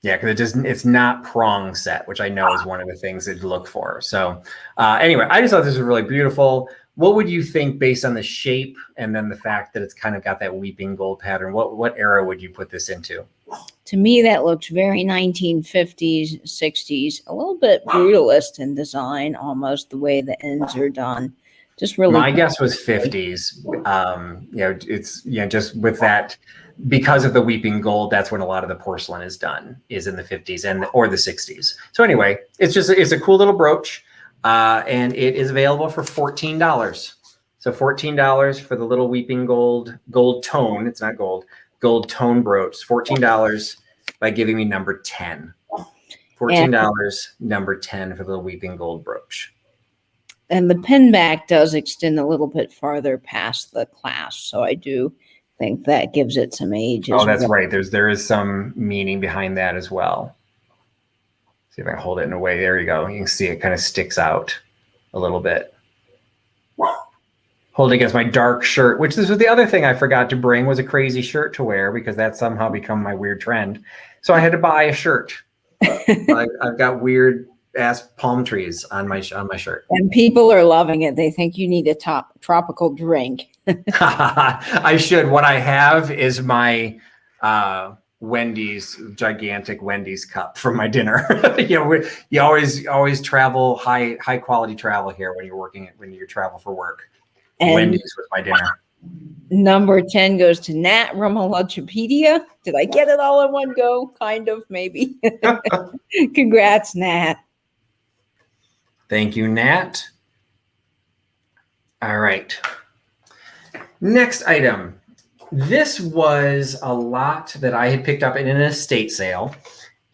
Yeah, because it's not prong set, which I know is one of the things that you look for. So anyway, I just thought this was really beautiful. What would you think based on the shape and then the fact that it's kind of got that weeping gold pattern? What era would you put this into? To me, that looks very 1950s, 60s, a little bit brutalist in design, almost the way the ends are done. Just really. My guess was 50s. It's just with that, because of the weeping gold, that's when a lot of the porcelain is done, is in the 50s or the 60s. So anyway, it's a cool little brooch, and it is available for $14. So $14 for the little weeping gold tone. It's not gold tone brooch. $14 by giving me number 10. $14, number 10 for the weeping gold brooch. And the pin back does extend a little bit farther past the clasp, so I do think that gives it some age. Oh, that's right. There is some meaning behind that as well. See if I can hold it in a way. There you go. You can see it kind of sticks out a little bit. Holding against my dark shirt, which this was the other thing I forgot to bring, was a crazy shirt to wear because that's somehow become my weird trend. So I had to buy a shirt. I've got weird ass palm trees on my shirt. And people are loving it. They think you need a tropical drink. I should. What I have is my gigantic Wendy's cup from my dinner. You always travel high quality travel here when you travel for work. And Wendy's was my dinner. Number 10 goes to Nat Rumalochopedia. Did I get it all in one go? Kind of, maybe. Congrats, Nat. Thank you, Nat. All right. Next item. This was a lot that I had picked up in an estate sale.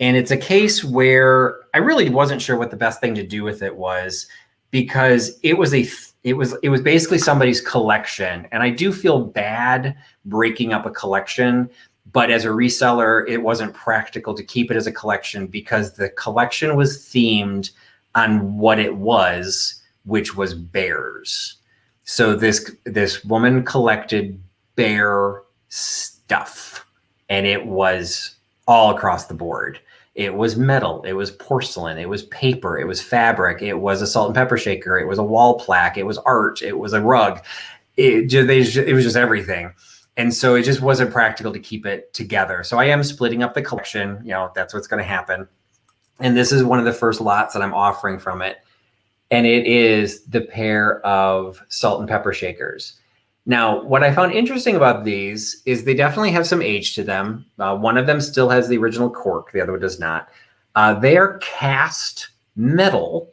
And it's a case where I really wasn't sure what the best thing to do with it was, because it was basically somebody's collection. And I do feel bad breaking up a collection, but as a reseller, it wasn't practical to keep it as a collection because the collection was themed on what it was, which was bears. So this woman collected bear stuff, and it was all across the board. It was metal, it was porcelain, it was paper, it was fabric, it was a salt and pepper shaker, it was a wall plaque, it was art, it was a rug. It was just everything. And so it just wasn't practical to keep it together. So I am splitting up the collection. That's what's going to happen. And this is one of the first lots that I'm offering from it. And it is the pair of salt and pepper shakers. Now, what I found interesting about these is they definitely have some age to them. One of them still has the original cork. The other one does not. They are cast metal,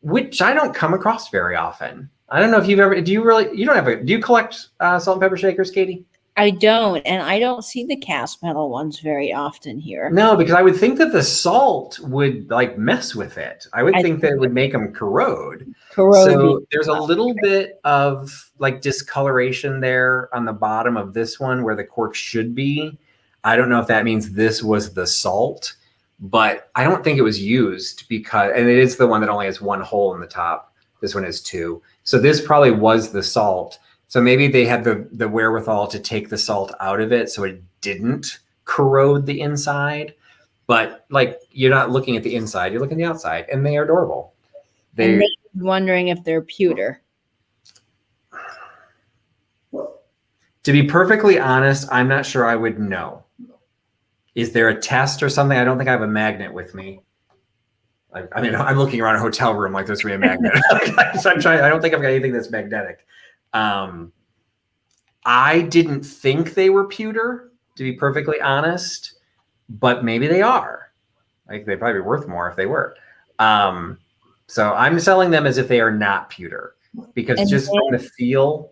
which I don't come across very often. I don't know if you've ever, do you collect salt and pepper shakers, Katie? I don't, and I don't see the cast metal ones very often here. No, because I would think that the salt would like mess with it. I would think that it would make them corrode. So there's a little bit of like discoloration there on the bottom of this one where the cork should be. I don't know if that means this was the salt, but I don't think it was used because, and it is the one that only has one hole in the top. This one has two. So this probably was the salt. So maybe they had the wherewithal to take the salt out of it so it didn't corrode the inside. But like, you're not looking at the inside, you're looking at the outside, and they are adorable. They're wondering if they're pewter. To be perfectly honest, I'm not sure I would know. Is there a test or something? I don't think I have a magnet with me. I mean, I'm looking around a hotel room like there's going to be a magnet. So I don't think I've got anything that's magnetic. I didn't think they were pewter, to be perfectly honest, but maybe they are. Like, they'd probably be worth more if they were. So I'm selling them as if they are not pewter, because just from the feel.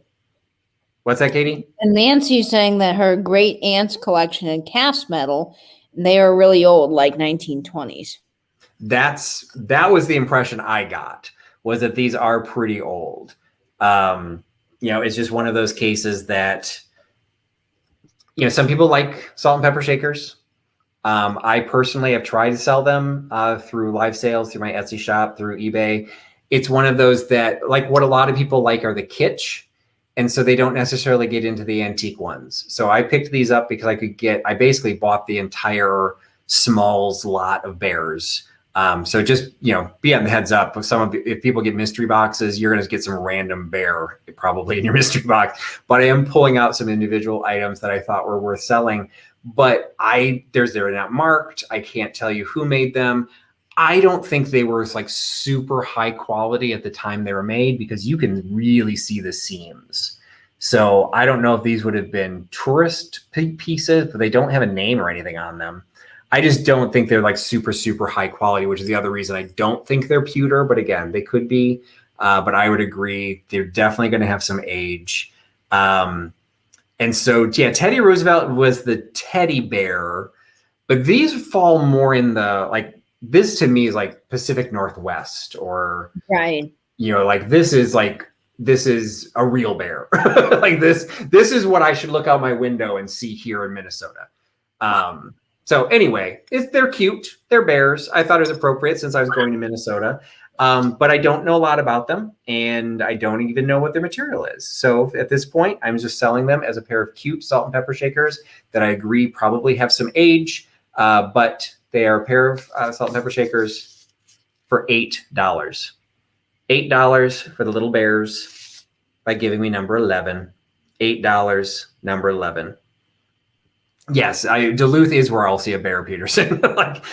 What's that, Katie? And Nancy's saying that her great aunt's collection had cast metal, and they are really old, like 1920s. That was the impression I got, was that these are pretty old. It's just one of those cases that, some people like salt and pepper shakers. I personally have tried to sell them through live sales, through my Etsy shop, through eBay. It's one of those that, like, what a lot of people like are the kitsch. And so they don't necessarily get into the antique ones. So I picked these up because I basically bought the entire Smalls lot of bears. So just, be on the heads up. If people get mystery boxes, you're going to get some random bear probably in your mystery box. But I am pulling out some individual items that I thought were worth selling. But they're not marked. I can't tell you who made them. I don't think they were like super high quality at the time they were made, because you can really see the seams. So I don't know if these would have been tourist pieces, but they don't have a name or anything on them. I just don't think they're like super, super high quality, which is the other reason I don't think they're pewter. But again, they could be. But I would agree, they're definitely going to have some age. And so, yeah, Teddy Roosevelt was the teddy bear, but these fall more in the, like, this to me is like Pacific Northwest, or, right. Like this is a real bear. Like this is what I should look out my window and see here in Minnesota. So anyway, they're cute. They're bears. I thought it was appropriate since I was going to Minnesota. But I don't know a lot about them, and I don't even know what their material is. So at this point, I'm just selling them as a pair of cute salt and pepper shakers that I agree probably have some age, but they are a pair of salt and pepper shakers for $8. $8 for the little bears by giving me number 11. $8, number 11. Yes, Duluth is where I'll see a bear, Peterson. Like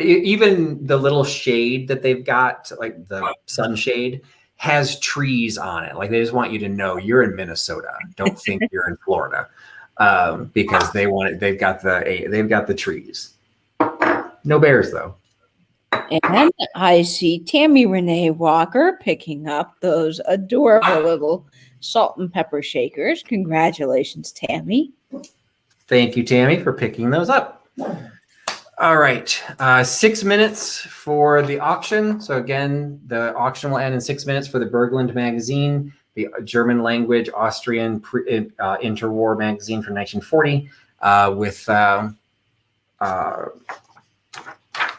even the little shade that they've got, like the sunshade, has trees on it. Like, they just want you to know you're in Minnesota. Don't think you're in Florida, because they've got the trees. No bears though. And I see Tammy Renee Walker picking up those adorable little salt and pepper shakers. Congratulations, Tammy. Thank you, Tammy, for picking those up. All right, 6 minutes for the auction. So again, the auction will end in 6 minutes for the Bergland magazine, the German language Austrian interwar magazine from 1940 with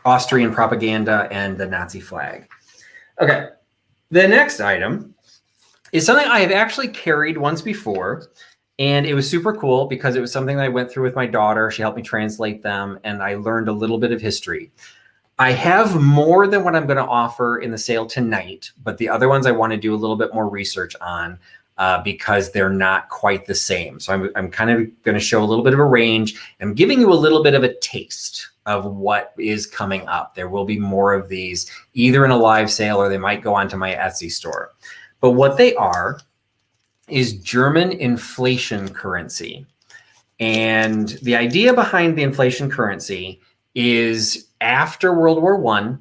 Austrian propaganda and the Nazi flag. Okay, the next item is something I have actually carried once before. And it was super cool because it was something that I went through with my daughter. She helped me translate them, and I learned a little bit of history. I have more than what I'm going to offer in the sale tonight, but the other ones I want to do a little bit more research on because they're not quite the same. So I'm kind of going to show a little bit of a range. I'm giving you a little bit of a taste of what is coming up. There will be more of these either in a live sale or they might go onto my Etsy store. But what they are is German inflation currency. And the idea behind the inflation currency is after World War I,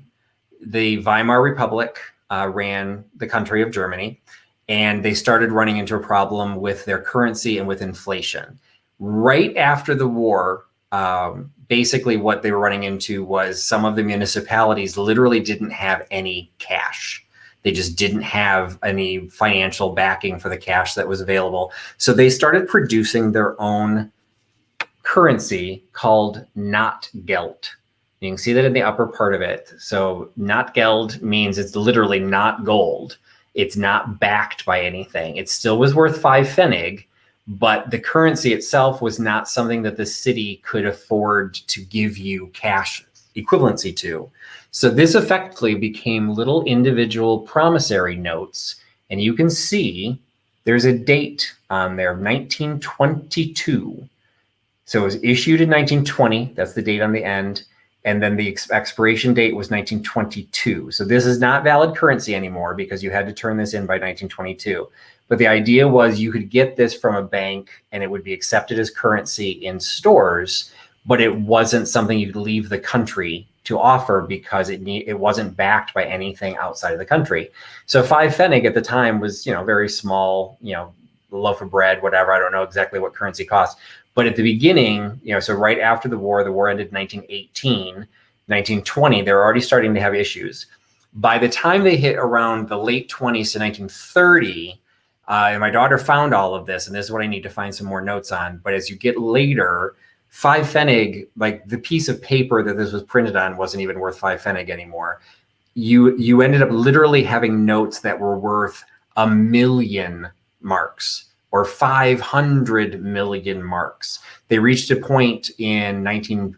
the Weimar Republic ran the country of Germany, and they started running into a problem with their currency and with inflation. Right after the war, basically what they were running into was some of the municipalities literally didn't have any cash. They just didn't have any financial backing for the cash that was available. So they started producing their own currency called Notgeld. You can see that in the upper part of it. So Notgeld means it's literally not gold. It's not backed by anything. It still was worth 5 Pfennig, but the currency itself was not something that the city could afford to give you cash equivalency to. So this effectively became little individual promissory notes. And you can see there's a date on there, 1922. So it was issued in 1920. That's the date on the end. And then the expiration date was 1922. So this is not valid currency anymore because you had to turn this in by 1922. But the idea was you could get this from a bank and it would be accepted as currency in stores, but it wasn't something you could leave the country to offer because it wasn't backed by anything outside of the country. So 5 Pfennig at the time was, very small, loaf of bread, whatever. I don't know exactly what currency cost. But at the beginning, so right after the war ended in 1918, 1920, they're already starting to have issues. By the time they hit around the late 20s to 1930, and my daughter found all of this, and this is what I need to find some more notes on. But as you get later, 5 Pfennig, like the piece of paper that this was printed on wasn't even worth 5 Pfennig anymore. You ended up literally having notes that were worth 1 million marks or 500 million marks. They reached a point in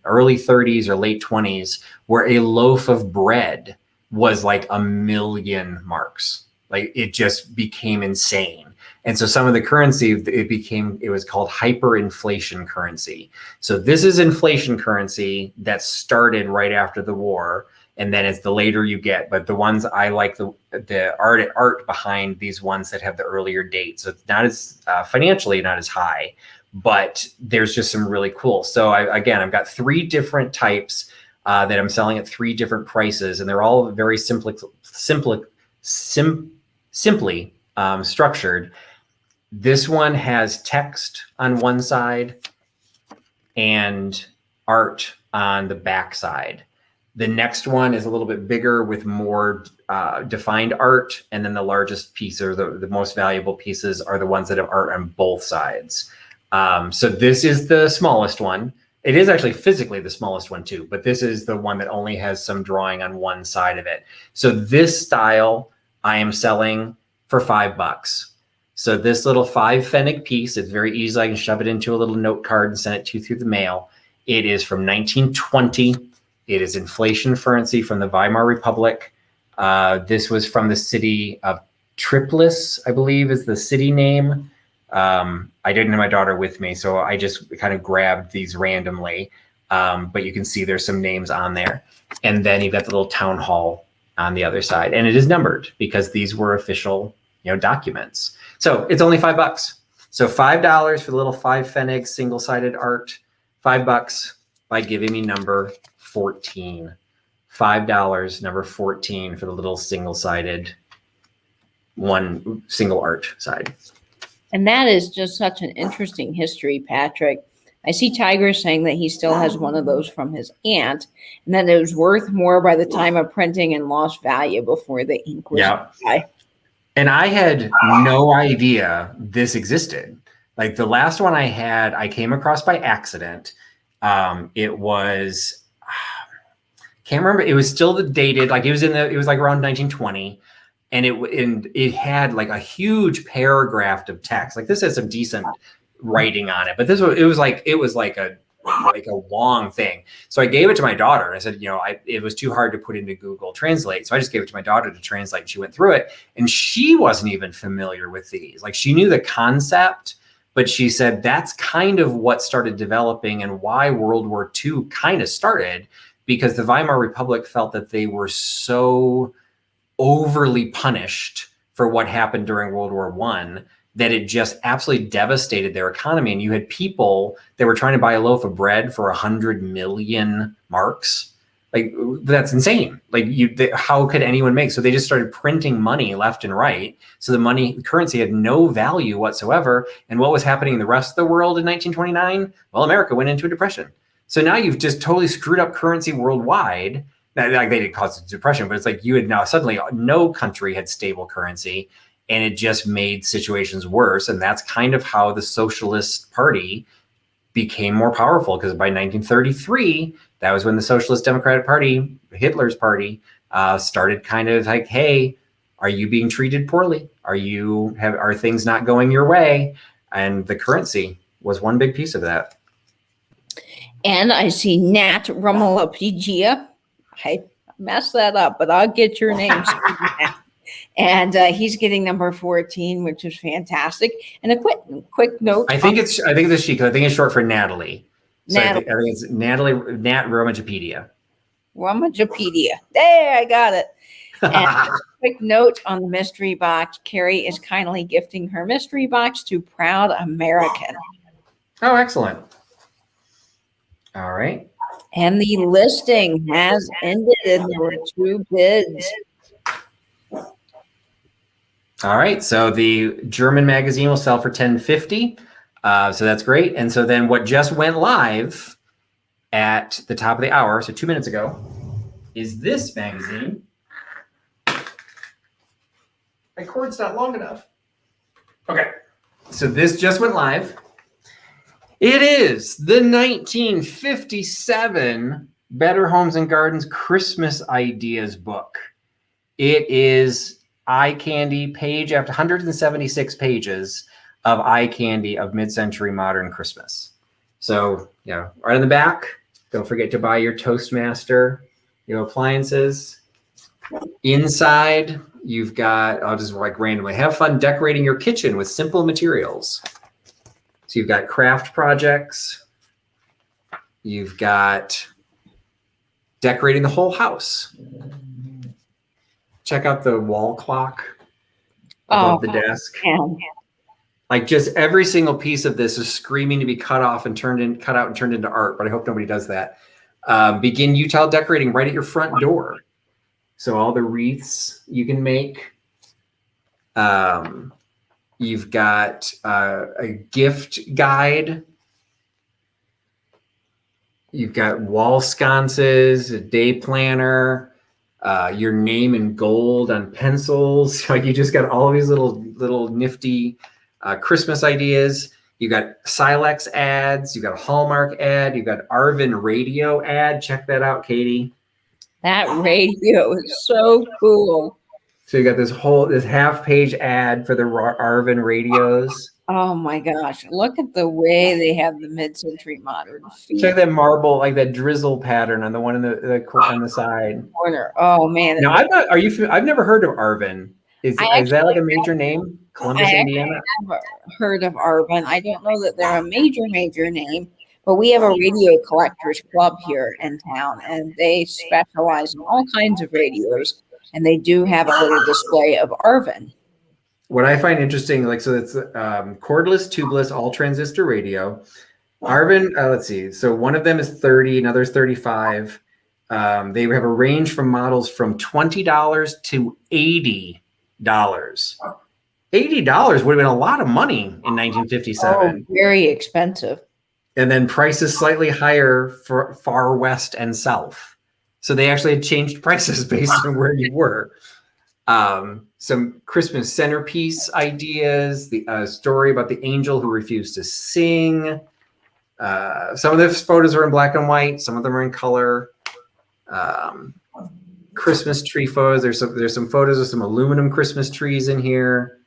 early 30s or late 20s where a loaf of bread was like 1 million marks. Like it just became insane. And so some of the currency, it was called hyperinflation currency. So this is inflation currency that started right after the war. And then it's the later you get, but the ones I like, the art behind these ones that have the earlier dates. So it's not as financially not as high, but there's just some really cool. So I've got 3 different types that I'm selling at 3 different prices, and they're all very simply structured. This one has text on one side and art on the back side. The next one is a little bit bigger with more defined art. And then the largest piece or the most valuable pieces are the ones that have art on both sides. So this is the smallest one. It is actually physically the smallest one too, but this is the one that only has some drawing on one side of it. So this style I am selling for $5. So this little 5 Pfennig piece, it's very easy. I can shove it into a little note card and send it to you through the mail. It is from 1920. It is inflation currency from the Weimar Republic. This was from the city of Tripolis, I believe is the city name. I didn't have my daughter with me, so I just kind of grabbed these randomly. But you can see there's some names on there. And then you've got the little town hall on the other side. And it is numbered because these were official, documents. So it's only $5. So $5 for the little 5 Pfennig single-sided art, $5 by giving me number 14. $5, number 14 for the little single-sided, one single art side. And that is just such an interesting history, Patrick. I see Tiger saying that he still has one of those from his aunt, and that it was worth more by the time of printing and lost value before the ink was dry. And I had no idea this existed. Like the last one I had, I came across by accident. It was, can't remember. It was still the dated, like it was like around 1920. And it had like a huge paragraph of text. Like this has some decent writing on it, but it was like a long thing. So I gave it to my daughter and I said, it was too hard to put into Google Translate. So I just gave it to my daughter to translate. She went through it and she wasn't even familiar with these. Like she knew the concept, but she said that's kind of what started developing and why World War II kind of started, because the Weimar Republic felt that they were so overly punished for what happened during World War I that it just absolutely devastated their economy. And you had people that were trying to buy a loaf of bread for 100 million marks. Like that's insane. Like how could anyone make? So they just started printing money left and right. So the currency had no value whatsoever. And what was happening in the rest of the world in 1929? Well, America went into a depression. So now you've just totally screwed up currency worldwide. Like they didn't cause a depression, but it's like you had now suddenly no country had stable currency, and it just made situations worse. And that's kind of how the Socialist Party became more powerful, because by 1933, that was when the Socialist Democratic Party, Hitler's party, started kind of like, hey, are you being treated poorly? Are things not going your way? And the currency was one big piece of that. And I see Nat Rumalapigia. I messed that up, but I'll get your name. And he's getting number 14, which is fantastic. And a quick note. I think it's a she, because I think it's short for Natalie. So Natalie. I think it's Natalie, Nat Rumajapedia. Rumajapedia. There, I got it. And a quick note on the mystery box. Carrie is kindly gifting her mystery box to Proud American. Oh, excellent. All right. And the listing has ended, and there were 2 bids. All right. So the German magazine will sell for $10.50. So that's great. And so then what just went live at the top of the hour, so 2 minutes ago, is this magazine. My cord's not long enough. Okay. So this just went live. It is the 1957 Better Homes and Gardens Christmas Ideas book. It is eye candy, page after 176 pages of eye candy of mid-century modern Christmas. So, right on the back, don't forget to buy your Toastmaster, appliances. Inside, you've got, I'll just randomly, have fun decorating your kitchen with simple materials. So you've got craft projects. You've got decorating the whole house. Check out the wall clock above the desk. Yeah. Like just every single piece of this is screaming to be cut out and turned into art, but I hope nobody does that. Begin Utah decorating right at your front door. So all the wreaths you can make. You've got a gift guide. You've got wall sconces, a day planner, your name in gold on pencils. Like you just got all of these little nifty Christmas ideas. You got Silex ads. You got a Hallmark ad. You got Arvin radio ad. Check that out, Katie. That radio is so cool. So you got this half-page ad for the Arvin radios. Oh my gosh! Look at the way they have the mid-century modern feel. Check that marble, like that drizzle pattern on the one on the side corner. Oh man! Now I've never heard of Arvin. Is that like a major name? Columbus, Indiana. I've never heard of Arvin. I don't know that they're a major name, but we have a radio collectors club here in town, and they specialize in all kinds of radios. And they do have a little display of Arvin. What I find interesting, so it's cordless, tubeless, all transistor radio. Arvin, let's see. So one of them is 30, another's 35. They have a range from models from $20 to $80. $80 would have been a lot of money in 1957. Oh, very expensive. and then prices slightly higher for far west and south. So they actually had changed prices based on where you were. Some Christmas centerpiece ideas, the story about the angel who refused to sing. Some of the photos are in black and white. Some of them are in color. Christmas tree photos. There's some photos of some aluminum Christmas trees in here.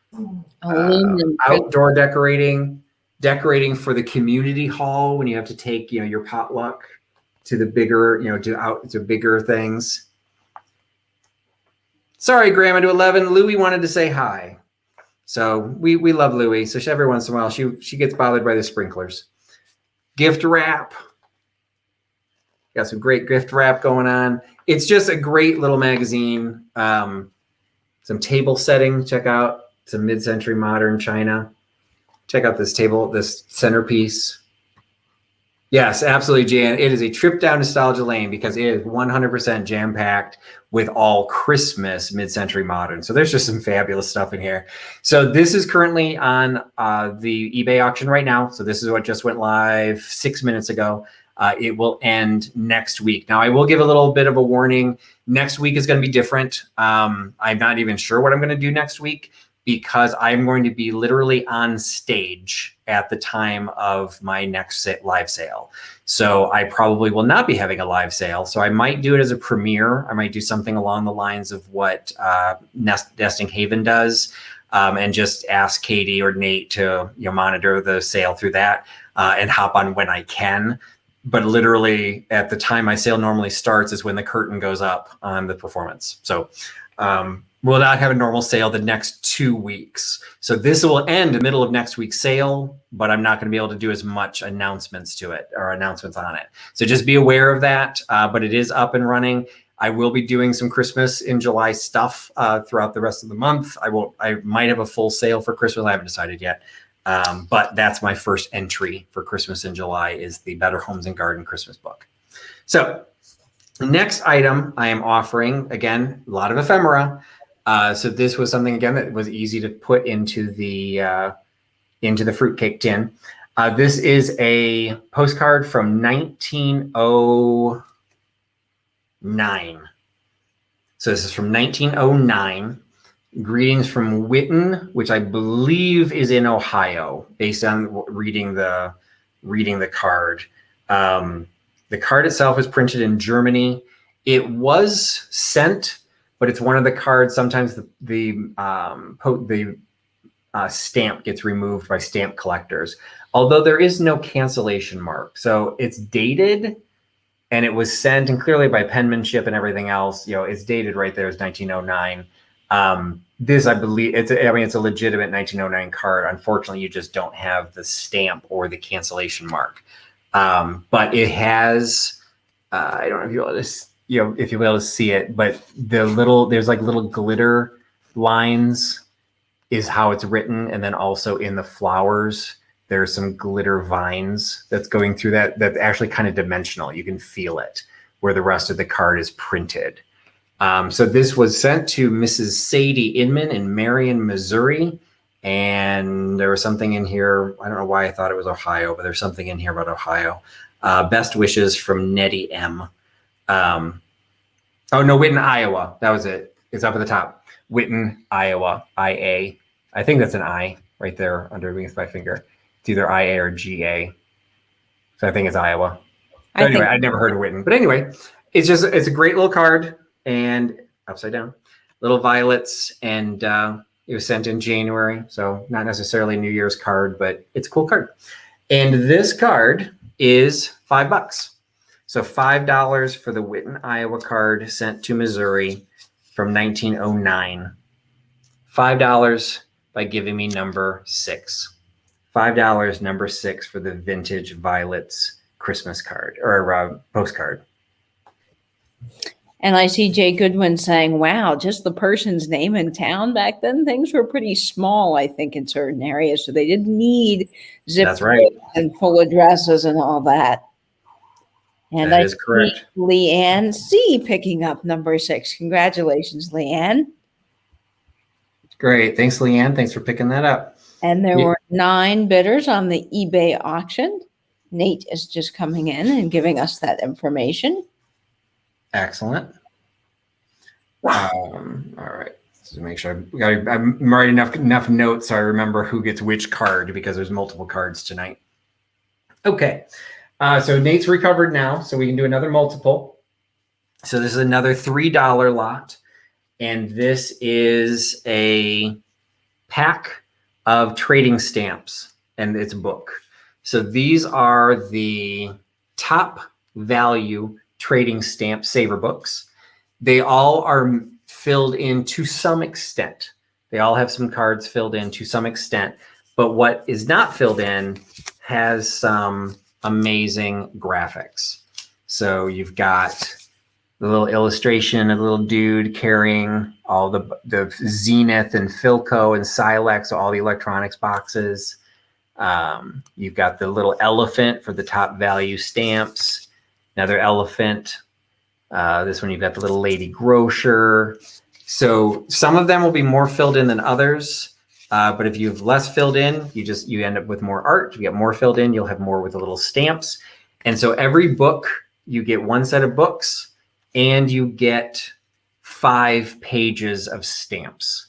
Outdoor decorating for the community hall when you have to take, your potluck to the bigger, to bigger things. Sorry, Grandma to 11. Louie wanted to say hi. So we love Louie. So every once in a while she gets bothered by the sprinklers. Gift wrap. Got some great gift wrap going on. It's just a great little magazine. Some table setting. Check out some mid-century modern china. Check out this centerpiece. Yes, absolutely, Jan. It is a trip down nostalgia lane because it is 100% jam-packed with all Christmas mid-century modern. So there's just some fabulous stuff in here. So this is currently on the eBay auction right now. So this is what just went live 6 minutes ago. It will end next week. Now, I will give a little bit of a warning. Next week is going to be different. I'm not even sure what I'm going to do next week, because I'm going to be literally on stage at the time of my next live sale. So I probably will not be having a live sale. So I might do it as a premiere. I might do something along the lines of what Nesting Haven does, and just ask Katie or Nate to monitor the sale through that, and hop on when I can. But literally at the time my sale normally starts is when the curtain goes up on the performance. So we'll not have a normal sale the next 2 weeks. So this will end in the middle of next week's sale, but I'm not going to be able to do as much announcements on it. So just be aware of that. But it is up and running. I will be doing some Christmas in July stuff throughout the rest of the month. I might have a full sale for Christmas. I haven't decided yet. But that's my first entry for Christmas in July is the Better Homes and Garden Christmas book. So the next item I am offering, again, a lot of ephemera. So this was something, again, that was easy to put into the fruitcake tin. This is a postcard from 1909. So this is from 1909. Greetings from Witten, which I believe is in Ohio, based on reading the card. The card itself was printed in Germany. It was sent, but it's one of the cards. Sometimes the stamp gets removed by stamp collectors, although there is no cancellation mark. So it's dated, and it was sent, and clearly by penmanship and everything else, it's dated right there as 1909. This, I believe, it's a legitimate 1909 card. Unfortunately, you just don't have the stamp or the cancellation mark. But it has, I don't know if you'll be able to see it, but there's like little glitter lines is how it's written. And then also in the flowers, there's some glitter vines that's going through that's actually kind of dimensional. You can feel it where the rest of the card is printed. So this was sent to Mrs. Sadie Inman in Marion, Missouri. And there was something in here. I don't know why I thought it was Ohio, but there's something in here about Ohio. Best wishes from Nettie M. Witten, Iowa. That was it. It's up at the top. Witten, Iowa, IA. I think that's an I right there underneath my finger. It's either IA or GA. So I think it's Iowa. But anyway, I'd never heard of Witten. But anyway, it's a great little card. And upside down, little violets, and it was sent in January, so not necessarily a New Year's card, but it's a cool card. And this card is $5. So $5 for the Witten, Iowa card sent to Missouri from 1909. $5 by giving me number 6. $5, number 6 for the vintage violets Christmas card or postcard. And I see Jay Goodwin saying, wow, just the person's name in town back then, things were pretty small, I think, in certain areas. So they didn't need zip That's right. and full addresses and all that. And that is correct. Leanne C picking up number 6. Congratulations, Leanne. Great. Thanks, Leanne. Thanks for picking that up. And there were 9 bidders on the eBay auction. Nate is just coming in and giving us that information. Excellent. All right. Just make sure I'm writing enough notes so I remember who gets which card, because there's multiple cards tonight. Okay. So Nate's recovered now, so we can do another multiple. So this is another $3 lot, and this is a pack of trading stamps, and it's a book. So these are the top value trading stamp saver books. They all are filled in to some extent. They all have some cards filled in to some extent, but what is not filled in has some amazing graphics. So you've got the little illustration of the little dude carrying all the Zenith and Philco and Silex, all the electronics boxes. You've got the little elephant for the top value stamps, another elephant. This one, you've got the little lady grocer. So some of them will be more filled in than others. But if you have less filled in, you end up with more art. If you get more filled in, you'll have more with the little stamps. And so every book, you get one set of books and you get 5 pages of stamps.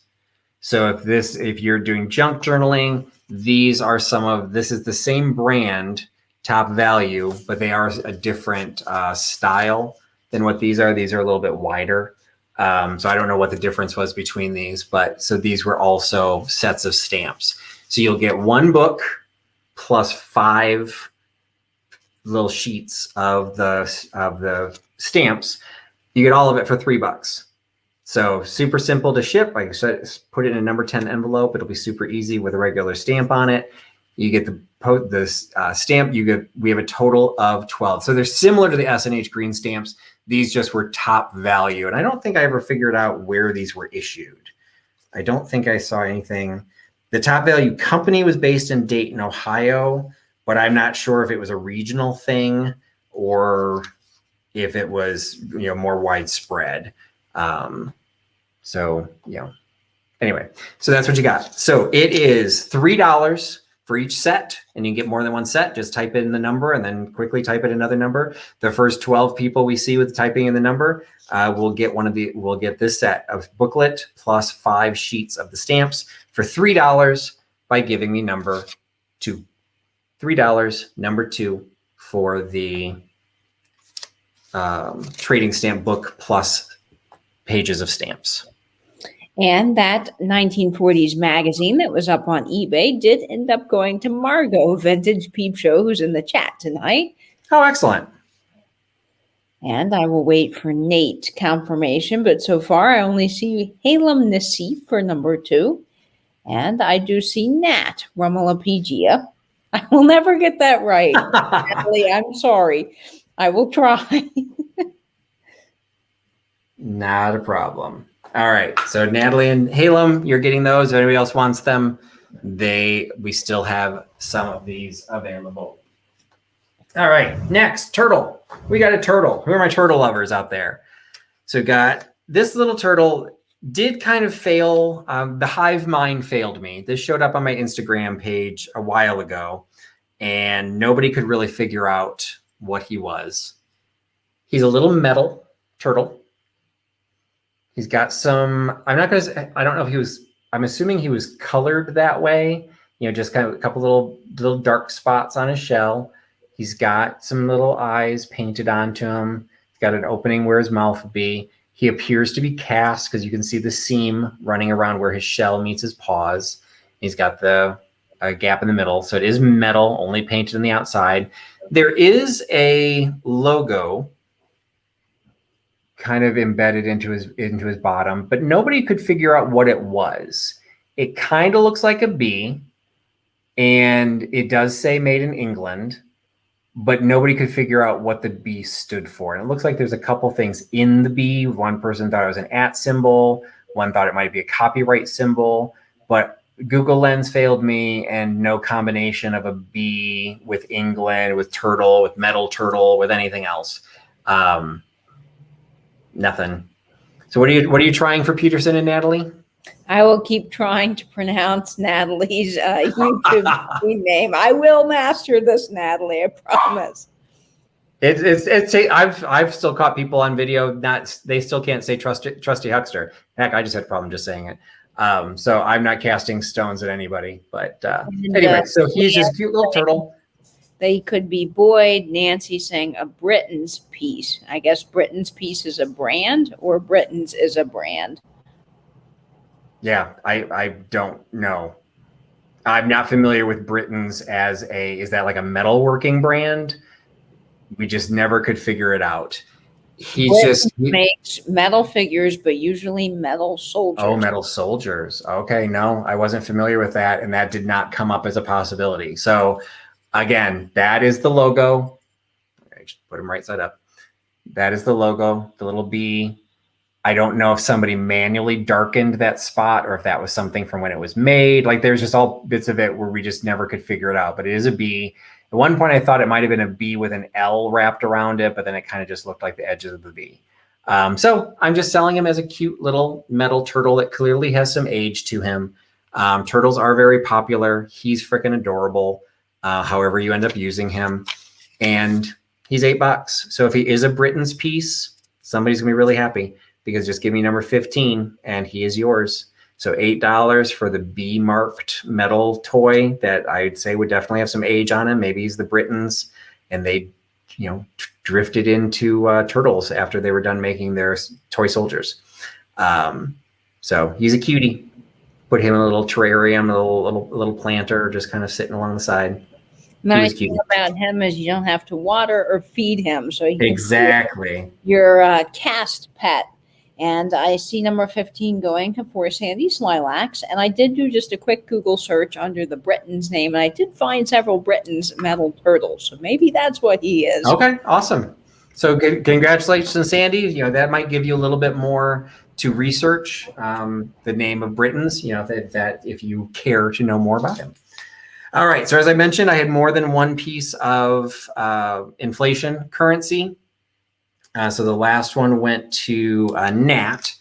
So if you're doing junk journaling, this is the same brand, top value, but they are a different style than what these are. These are a little bit wider. So I don't know what the difference was between these, but so these were also sets of stamps. So you'll get one book plus 5 little sheets of the stamps. You get all of it for $3. So super simple to ship. Like I said, put it in a number 10 envelope. It'll be super easy with a regular stamp on it. You get the stamp. We have a total of 12. So they're similar to the S&H green stamps. These just were top value. And I don't think I ever figured out where these were issued. I don't think I saw anything. The top value company was based in Dayton, Ohio, but I'm not sure if it was a regional thing or if it was, more widespread. Anyway, so that's what you got. So it is $3 for each set, and you can get more than one set. Just type in the number and then quickly type in another number. The first 12 people we see with typing in the number will get this set of booklet plus 5 sheets of the stamps for $3 by giving me number 2. $3, number 2 for the trading stamp book plus pages of stamps. And that 1940s magazine that was up on eBay did end up going to Margot Vintage Peep Show, who's in the chat tonight. Oh, excellent. And I will wait for Nate confirmation, but so far I only see Halem Nassif for number 2. And I do see Nat Rumalapegia. I will never get that right. Natalie, I'm sorry. I will try. Not a problem. All right. So Natalie and Halem, you're getting those. If anybody else wants them, we still have some of these available. All right. Next, turtle. We got a turtle. Who are my turtle lovers out there? So got this little turtle did kind of fail. The hive mind failed me. This showed up on my Instagram page a while ago, and nobody could really figure out what he was. He's a little metal turtle. He's got some, I don't know if he was, I'm assuming he was colored that way, just kind of a couple little dark spots on his shell. He's got some little eyes painted onto him. He's got an opening where his mouth would be. He appears to be cast because you can see the seam running around where his shell meets his paws. He's got the gap in the middle. So it is metal, only painted on the outside. There is a logo kind of embedded into his bottom, but nobody could figure out what it was. It kind of looks like a bee, and it does say made in England, but nobody could figure out what the bee stood for. And it looks like there's a couple things in the bee. One person thought it was an @ symbol. One thought it might be a copyright symbol, but Google Lens failed me, and no combination of a bee with England, with turtle, with metal turtle, with anything else. Nothing. So what are you trying for Peterson and Natalie? I will keep trying to pronounce Natalie's YouTube name. I will master this, Natalie. I promise. I've still caught people on video they still can't say Trusty Huckster. Heck, I just had a problem just saying it. So I'm not casting stones at anybody. But anyway, so he's just a cute little turtle. They could be Boyd. Nancy saying a Britain's piece. I guess Britain's piece is a brand, or Britain's is a brand. Yeah, I don't know. I'm not familiar with Britain's is that like a metalworking brand? We just never could figure it out. He makes metal figures, but usually metal soldiers. Oh, metal soldiers. Okay, no, I wasn't familiar with that, and that did not come up as a possibility. So again, that is the logo. I just put them right side up. That is the logo, the little B. I don't know if somebody manually darkened that spot or if that was something from when it was made. Like there's just all bits of it where we just never could figure it out, but it is a B. At one point, I thought it might have been a B with an L wrapped around it, but then it kind of just looked like the edges of the B. So I'm just selling him as a cute little metal turtle that clearly has some age to him. Turtles are very popular. He's freaking adorable, however you end up using him. And he's $8. So if he is a Britain's piece, somebody's going to be really happy because just give me number 15 and he is yours. So $8 for the B marked metal toy that I'd say would definitely have some age on him. Maybe he's the Britons and they, drifted into turtles after they were done making their toy soldiers. So he's a cutie. Put him in a little terrarium, a little planter, just kind of sitting along the side. Nice thing about him is you don't have to water or feed him. So he exactly your cast pet. And I see number 15 going for Sandy's Lilacs. And I did do just a quick Google search under the Britain's name. And I did find several Britain's metal turtles. So maybe that's what he is. Okay, awesome. So congratulations, Sandy. That might give you a little bit more to research the name of Britain's, that if you care to know more about him. All right. So as I mentioned, I had more than one piece of inflation currency. So the last one went to Nat.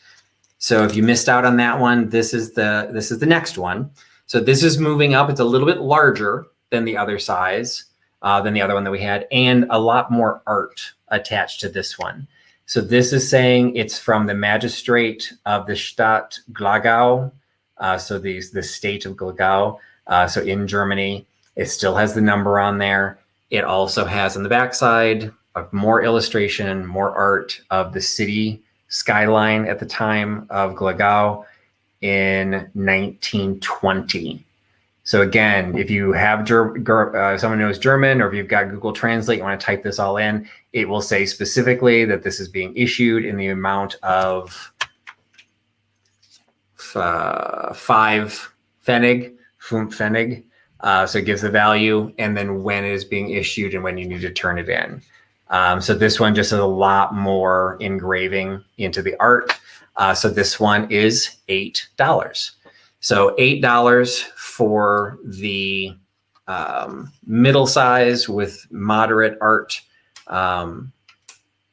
So if you missed out on that one, this is the next one. So this is moving up. It's a little bit larger than the other size, than the other one that we had, and a lot more art attached to this one. So this is saying it's from the magistrate of the Stadt Glagau. So the state of Glagau. So in Germany, it still has the number on there. It also has on the backside more illustration, more art of the city skyline at the time of Glagau in 1920. So again, if you have someone knows German, or if you've got Google Translate, you want to type this all in, it will say specifically that this is being issued in the amount of 5 Pfennig, 5 Pfennig. So it gives the value and then when it is being issued and when you need to turn it in. So this one just has a lot more engraving into the art. So this one is $8. So $8 for the middle size with moderate art.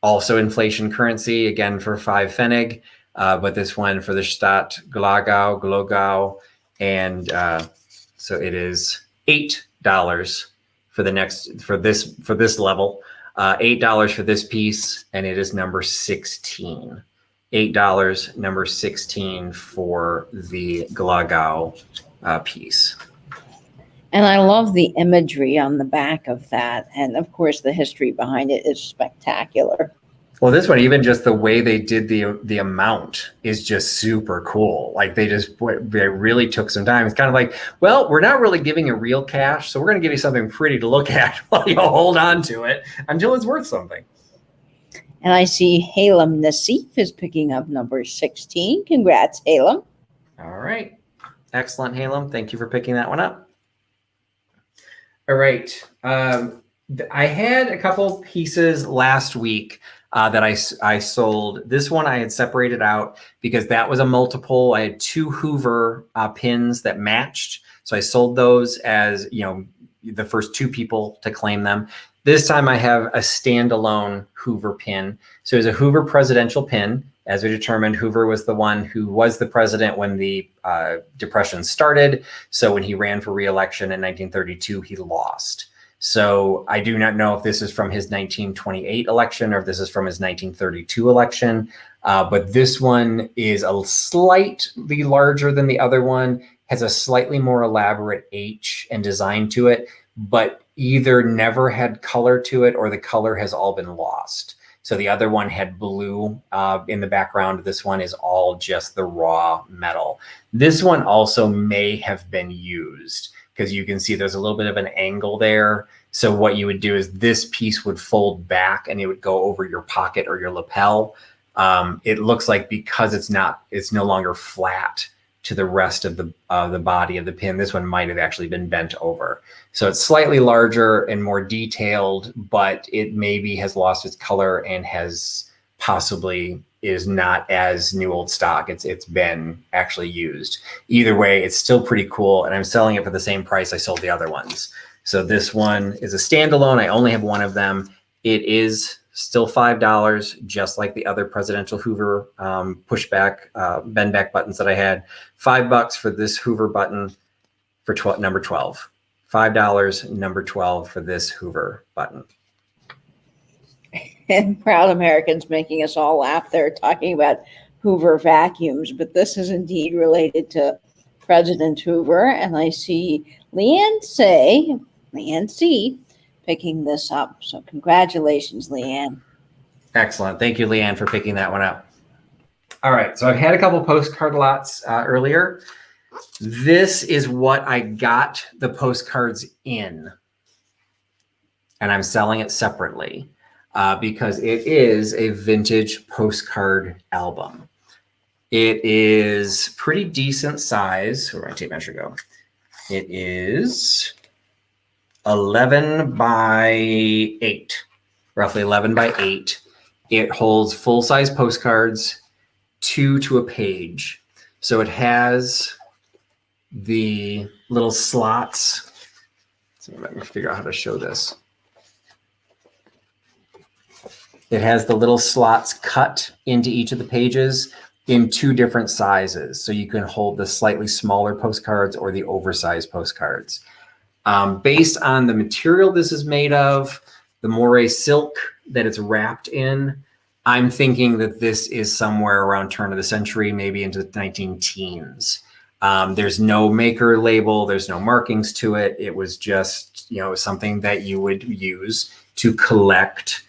Also inflation currency, again for 5 Pfennig, but this one for the Stadt Glagau. And so it is $8 for this level. $8 for this piece, and it is number 16. $8, number 16 for the Glagau piece. And I love the imagery on the back of that. And of course, the history behind it is spectacular. Well, this one, even just the way they did the amount is just super cool. Like they really took some time. It's kind of like, well, we're not really giving you real cash, so we're going to give you something pretty to look at while you hold on to it until it's worth something. And I see Halem Nassif is picking up number 16. Congrats, Halem. All right. Excellent, Halem. Thank you for picking that one up. All right. I had a couple pieces last week that I sold. This one I had separated out because that was a multiple. I had 2 Hoover pins that matched. So I sold those as, the first 2 people to claim them. This time I have a standalone Hoover pin. So it's a Hoover presidential pin. As we determined, Hoover was the one who was the president when the Depression started. So when he ran for re-election in 1932, he lost. So I do not know if this is from his 1928 election or if this is from his 1932 election. But this one is a slightly larger than the other one, has a slightly more elaborate H and design to it, but either never had color to it or the color has all been lost. So the other one had blue in the background. This one is all just the raw metal. This one also may have been used because you can see there's a little bit of an angle there. So what you would do is this piece would fold back and it would go over your pocket or your lapel. It looks like because it's no longer flat to the rest of the body of the pin, this one might have actually been bent over. So it's slightly larger and more detailed, but it maybe has lost its color and has possibly is not as new old stock. It's been actually used. Either way, it's still pretty cool, and I'm selling it for the same price I sold the other ones. So this one is a standalone. I only have one of them. It is still $5, just like the other presidential Hoover pushback, bend back buttons that I had. $5 for this Hoover button for number 12. $5, number 12 for this Hoover button. And proud Americans making us all laugh. They're talking about Hoover vacuums, but this is indeed related to President Hoover. And I see Leanne C. picking this up. So congratulations, Leanne. Excellent. Thank you, Leanne, for picking that one up. All right. So I've had a couple postcard lots earlier. This is what I got the postcards in. And I'm selling it separately because it is a vintage postcard album. It is pretty decent size. Where did my tape measure go? It is 11 by 8, roughly 11 by 8. It holds full-size postcards, 2 to a page. So it has the little slots. Let's see if I can figure out how to show this. It has the little slots cut into each of the pages in 2 different sizes. So you can hold the slightly smaller postcards or the oversized postcards. Based on the material this is made of, the moire silk that it's wrapped in, I'm thinking that this is somewhere around turn of the century, maybe into the 19-teens. There's no maker label, there's no markings to it. It was just, something that you would use to collect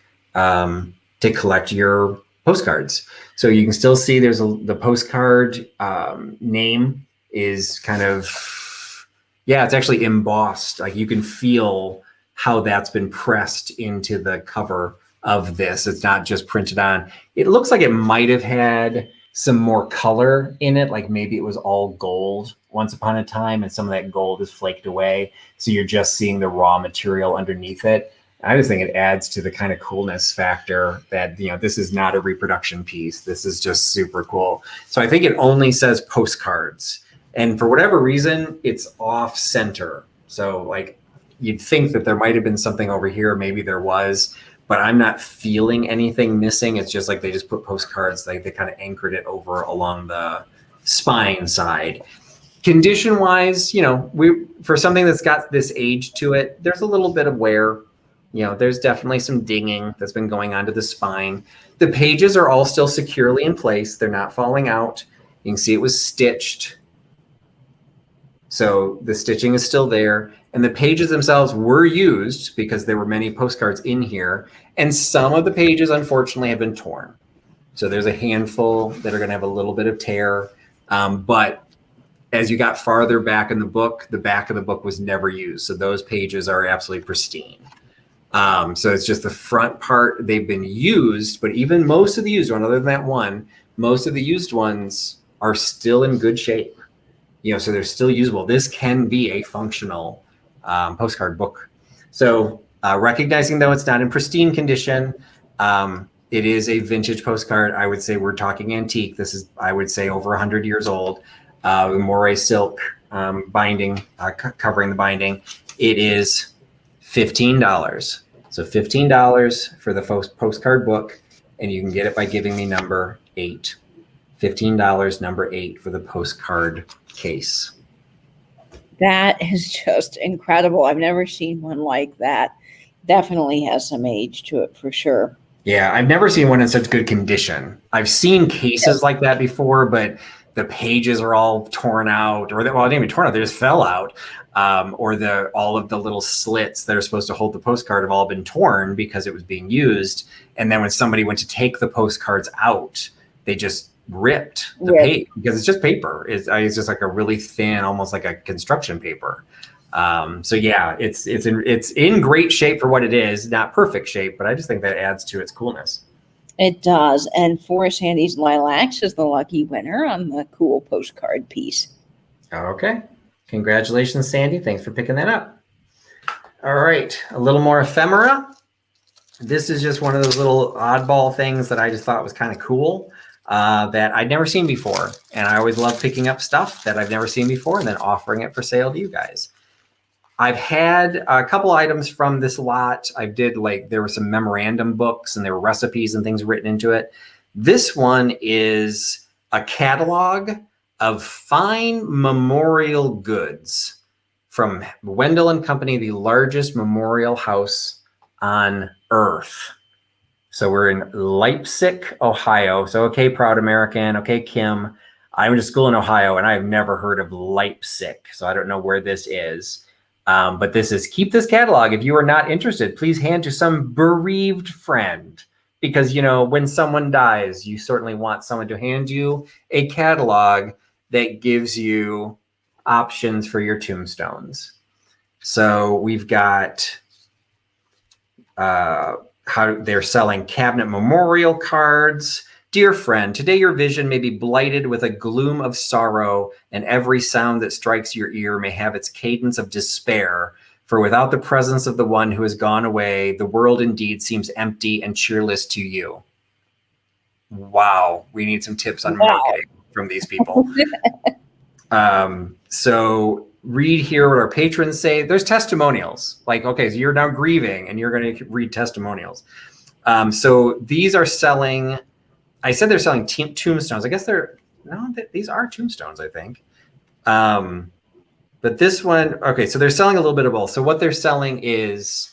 your postcards. So you can still see there's the postcard name is kind of, it's actually embossed. Like you can feel how that's been pressed into the cover of this. It's not just printed on. It looks like it might have had some more color in it. Like maybe it was all gold once upon a time and some of that gold is flaked away. So you're just seeing the raw material underneath it. I just think it adds to the kind of coolness factor that, this is not a reproduction piece. This is just super cool. So I think it only says Postcards. And for whatever reason, it's off center. So like you'd think that there might have been something over here. Maybe there was, but I'm not feeling anything missing. It's just like they just put Postcards, like they kind of anchored it over along the spine side. Condition wise, for something that's got this age to it, there's a little bit of wear. There's definitely some dinging that's been going on to the spine. The pages are all still securely in place. They're not falling out. You can see it was stitched. So the stitching is still there. And the pages themselves were used because there were many postcards in here. And some of the pages, unfortunately, have been torn. So there's a handful that are going to have a little bit of tear. But as you got farther back in the book, the back of the book was never used. So those pages are absolutely pristine. So it's just the front part, they've been used, but even most of the used one, other than that one, most of the used ones are still in good shape. So they're still usable. This can be a functional postcard book. So recognizing though it's not in pristine condition, it is a vintage postcard. I would say we're talking antique. This is, I would say, over 100 years old. Moire silk binding, covering the binding. It is $15. So $15 for the postcard book, and you can get it by giving me number 8. $15, number 8 for the postcard case. That is just incredible. I've never seen one like that. Definitely has some age to it for sure. Yeah, I've never seen one in such good condition. I've seen cases like that before, but the pages are all torn out, or they didn't even torn out; they just fell out, or all of the little slits that are supposed to hold the postcard have all been torn because it was being used. And then when somebody went to take the postcards out, they just ripped the page because it's just paper. It's just like a really thin, almost like a construction paper. So yeah, it's in great shape for what it is. Not perfect shape, but I just think that adds to its coolness. It does. And Forest Handy's Lilacs is the lucky winner on the cool postcard piece. Okay. Congratulations, Sandy. Thanks for picking that up. All right. A little more ephemera. This is just one of those little oddball things that I just thought was kind of cool that I'd never seen before. And I always love picking up stuff that I've never seen before and then offering it for sale to you guys. I've had a couple items from this lot. There were some memorandum books and there were recipes and things written into it. This one is a catalog of fine memorial goods from Wendell and Company, the largest memorial house on earth. So we're in Leipzig, Ohio. So, okay, proud American. Okay, Kim. I went to school in Ohio and I've never heard of Leipzig. So I don't know where this is. But this is, keep this catalog. If you are not interested, please hand to some bereaved friend. Because, when someone dies, you certainly want someone to hand you a catalog that gives you options for your tombstones. So we've got how they're selling cabinet memorial cards. Dear friend, today your vision may be blighted with a gloom of sorrow, and every sound that strikes your ear may have its cadence of despair. For without the presence of the one who has gone away, the world indeed seems empty and cheerless to you. Wow, we need some tips on marketing from these people. So read here what our patrons say. There's testimonials. Like, okay, so you're now grieving and you're going to read testimonials. So these are selling... I said they're selling tombstones. I guess these are tombstones, I think. But this one, okay, so they're selling a little bit of both. So what they're selling is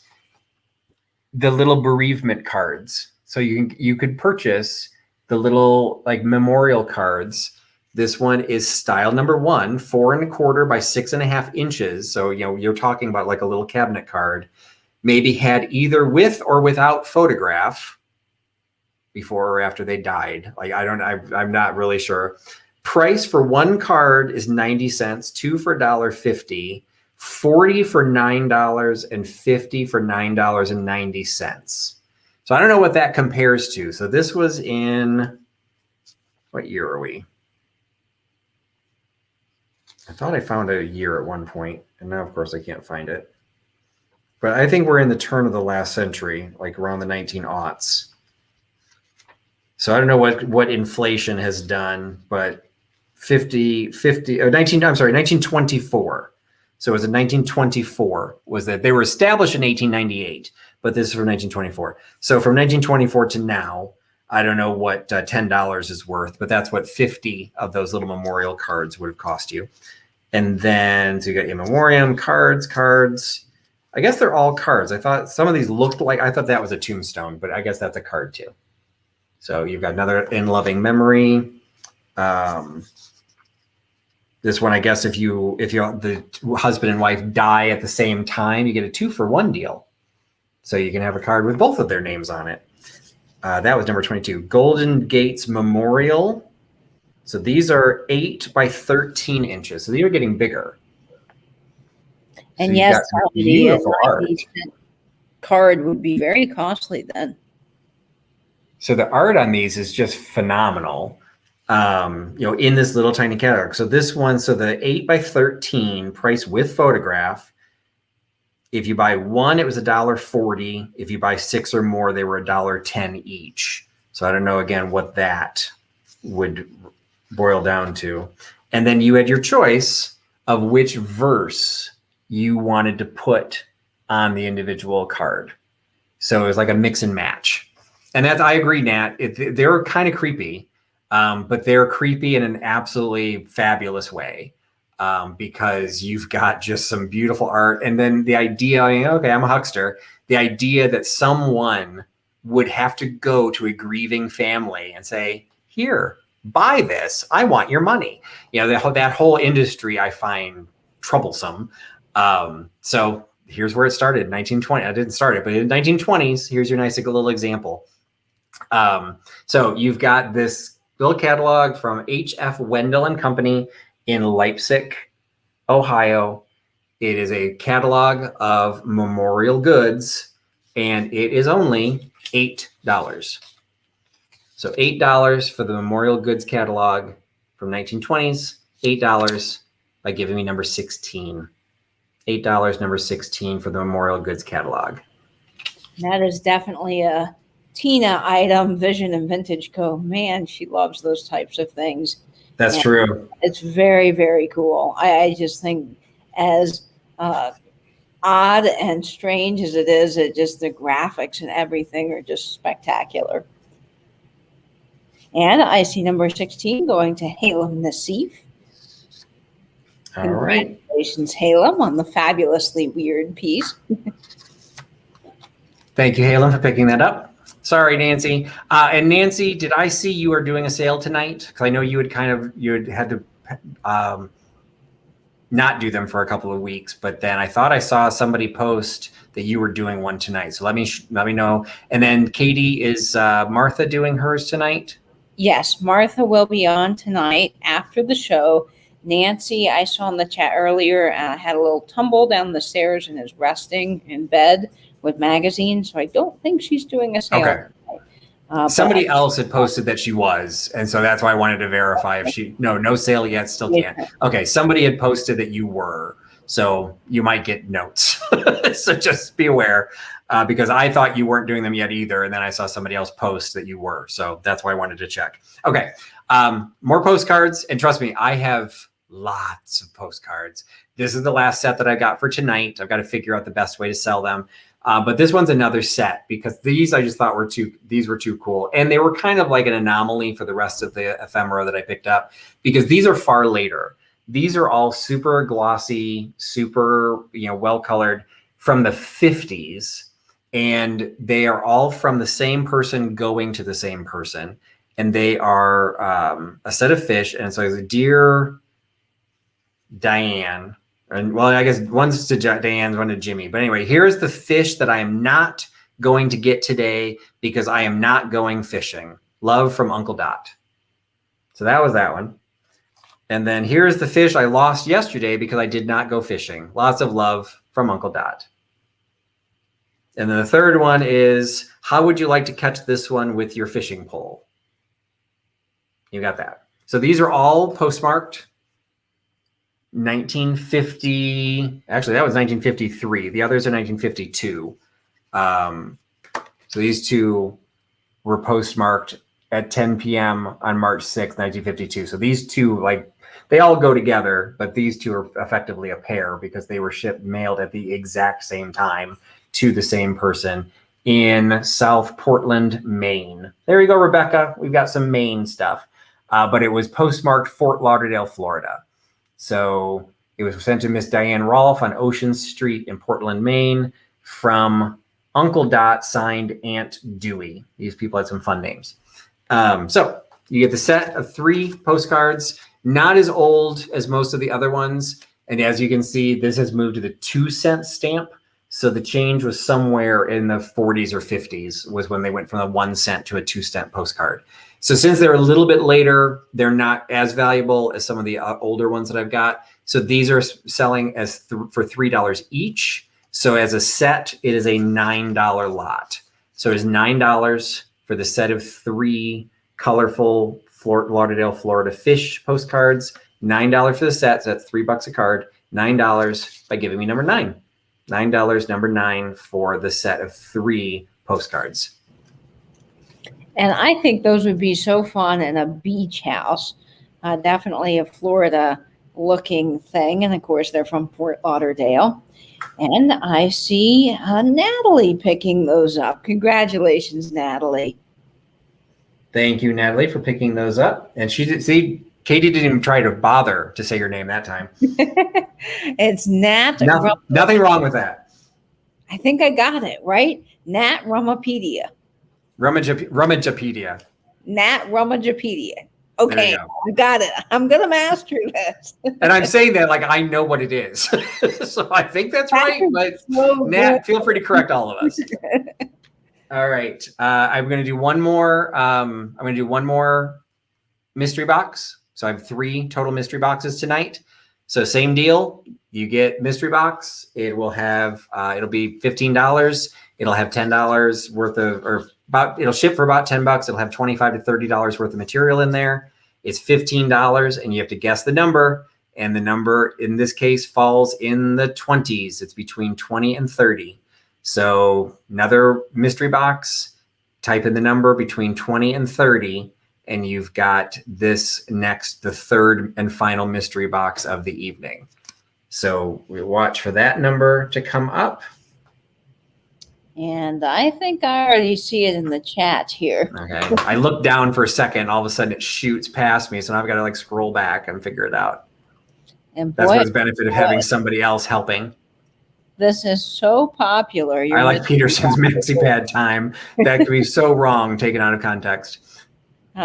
the little bereavement cards. So you could purchase the little like memorial cards. This one is style number 1, 4 1/4 by 6.5 inches. So, you're talking about like a little cabinet card, maybe had either with or without photograph before or after they died. I'm not really sure. Price for one card is 90 cents, 2 for $1.50, 40 for $9, and 50 for $9.90. So I don't know what that compares to. So this was in, what year are we? I thought I found a year at one point, and now of course I can't find it. But I think we're in the turn of the last century, like around the 1900s. So I don't know what inflation has done, but 1924. So it was in 1924 was that they were established in 1898, but this is from 1924. So from 1924 to now, I don't know what $10 is worth, but that's what 50 of those little memorial cards would have cost you. And then, so you got in memoriam cards. I guess they're all cards. I thought some of these looked like, I thought that was a tombstone, but I guess that's a card too. So you've got another in loving memory. This one, I guess, if the husband and wife die at the same time, you get a 2-for-1 deal. So you can have a card with both of their names on it. That was number 22. Golden Gates Memorial. So these are 8 by 13 inches. So these are getting bigger. And so yes, beautiful art. Card would be very costly then. So the art on these is just phenomenal, in this little tiny catalog. So this one, so the 8 by 13 price with photograph, if you buy one, it was $1.40. If you buy 6 or more, they were $1.10 each. So I don't know, again, what that would boil down to. And then you had your choice of which verse you wanted to put on the individual card. So it was like a mix and match. And I agree, Nat. They're kind of creepy. but they're creepy in an absolutely fabulous way. Because you've got just some beautiful art. And then the idea, okay, I'm a huckster. The idea that someone would have to go to a grieving family and say, here, buy this. I want your money. That whole industry I find troublesome. So here's where it started, 1920. I didn't start it, but in the 1920s, here's your nice little example. So you've got this little catalog from H.F. Wendell and Company in Leipzig, Ohio. It is a catalog of memorial goods, and it is only $8. So $8 for the memorial goods catalog from 1920s, $8 by giving me number 16. $8, number 16 for the memorial goods catalog. That is definitely a Tina item, Vision and Vintage Co. Man, she loves those types of things. That's true. It's very, very cool. I just think as odd and strange as it is, the graphics and everything are just spectacular. And I see number 16 going to Halem Nassif. All right. Congratulations, Halem, on the fabulously weird piece. Thank you, Halem, for picking that up. Sorry, Nancy. And Nancy, did I see you are doing a sale tonight? Because I know you had had to not do them for a couple of weeks, but then I thought I saw somebody post that you were doing one tonight. So let me know. And then Katie, is Martha doing hers tonight? Yes, Martha will be on tonight after the show. Nancy, I saw in the chat earlier, had a little tumble down the stairs and is resting in bed with magazines, so I don't think she's doing a sale. Okay. Somebody else had posted that she was, and so that's why I wanted to verify if no sale yet, still can't. Okay, somebody had posted that you were, so you might get notes. So just be aware, because I thought you weren't doing them yet either, and then I saw somebody else post that you were, so that's why I wanted to check. Okay, more postcards, and trust me, I have lots of postcards. This is the last set that I got for tonight. I've got to figure out the best way to sell them. But this one's another set because these I just thought were too cool. And they were kind of like an anomaly for the rest of the ephemera that I picked up because these are far later. These are all super glossy, super, well colored from the 50s. And they are all from the same person going to the same person. And they are a set of fish. And so it's a Dear Diane. And well, I guess one's to Diane's, one to Jimmy. But anyway, here's the fish that I am not going to get today because I am not going fishing. Love from Uncle Dot. So that was that one. And then here's the fish I lost yesterday because I did not go fishing. Lots of love from Uncle Dot. And then the third one is, how would you like to catch this one with your fishing pole? You got that. So these are all postmarked. 1950, actually that was 1953. The others are 1952. So these two were postmarked at 10 p.m. on March 6th, 1952. So these two, they all go together, but these two are effectively a pair because they were mailed at the exact same time to the same person in South Portland, Maine. There you go, Rebecca. We've got some Maine stuff, but it was postmarked Fort Lauderdale, Florida. So it was sent to Miss Diane Rolfe on Ocean Street in Portland, Maine from Uncle Dot, signed Aunt Dewey. These people had some fun names. So you get the set of 3 postcards, not as old as most of the other ones. And as you can see, this has moved to the 2-cent stamp. So the change was somewhere in the 40s or 50s was when they went from a 1 cent to a 2-cent postcard. So since they're a little bit later, they're not as valuable as some of the older ones that I've got. So these are selling as for $3 each. So as a set, it is a $9 lot. So it's $9 for the set of 3 colorful Fort Lauderdale, Florida fish postcards. $9 for the set. So that's $3 a card. $9 by giving me number 9. $9, number 9 for the set of 3 postcards. And I think those would be so fun in a beach house. Definitely a Florida looking thing. And of course, they're from Fort Lauderdale. And I see Natalie picking those up. Congratulations, Natalie. Thank you, Natalie, for picking those up. And she did see Katie didn't even try to bother to say your name that time. It's Nat. Nothing wrong with that. I think I got it right. Nat Rummapedia. Rummagepedia. Nat Rummagepedia. Okay, There you got it. I'm gonna master this. And I'm saying that like I know what it is. So I think that's right. But So Nat, feel free to correct all of us. All right. I'm going to do one more. I'm going to do one more mystery box. So I have 3 total mystery boxes tonight. So same deal. You get mystery box. It will have, it'll be $15. It'll have $10 worth of, or about, it'll ship for about $10. It'll have $25 to $30 worth of material in there. It's $15 and you have to guess the number. And the number in this case falls in the 20s. It's between 20 and 30. So another mystery box, type in the number between 20 and 30, and you've got this next, the third and final mystery box of the evening. So we watch for that number to come up. And I think I already see it in the chat here. Okay. I look down for a second, all of a sudden it shoots past me. So now I've got to like scroll back and figure it out. And that's what's the benefit of having somebody else helping. This is so popular. I like Peterson's maxi pad time. That could be so wrong taken out of context.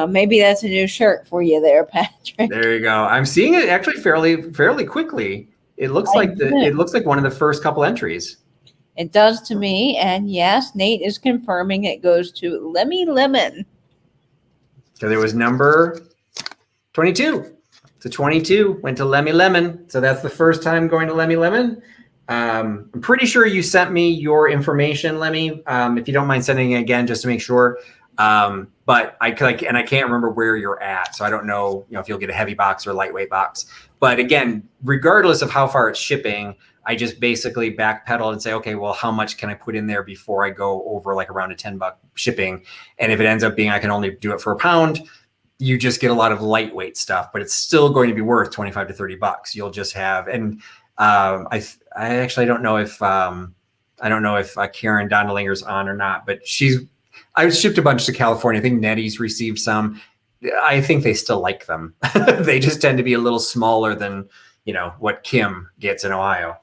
Maybe that's a new shirt for you there, Patrick. There you go. I'm seeing it actually fairly quickly. It looks like one of the first couple entries. It does to me, and yes, Nate is confirming it goes to Lemmy Lemon. So there was number 22. So 22 went to Lemmy Lemon. So that's the first time going to Lemmy Lemon. I'm pretty sure you sent me your information, Lemmy. If you don't mind sending it again, just to make sure. But I can't remember where you're at, so I don't know, if you'll get a heavy box or a lightweight box. But again, regardless of how far it's shipping, I just basically backpedal and say, okay, well, how much can I put in there before I go over like around a $10 shipping? And if it ends up being I can only do it for £1, you just get a lot of lightweight stuff, but it's still going to be worth $25 to $30. You'll just have I actually don't know if Karen Dondelinger's on or not, but I've shipped a bunch to California. I think Nettie's received some. I think they still like them. They just tend to be a little smaller than, what Kim gets in Ohio.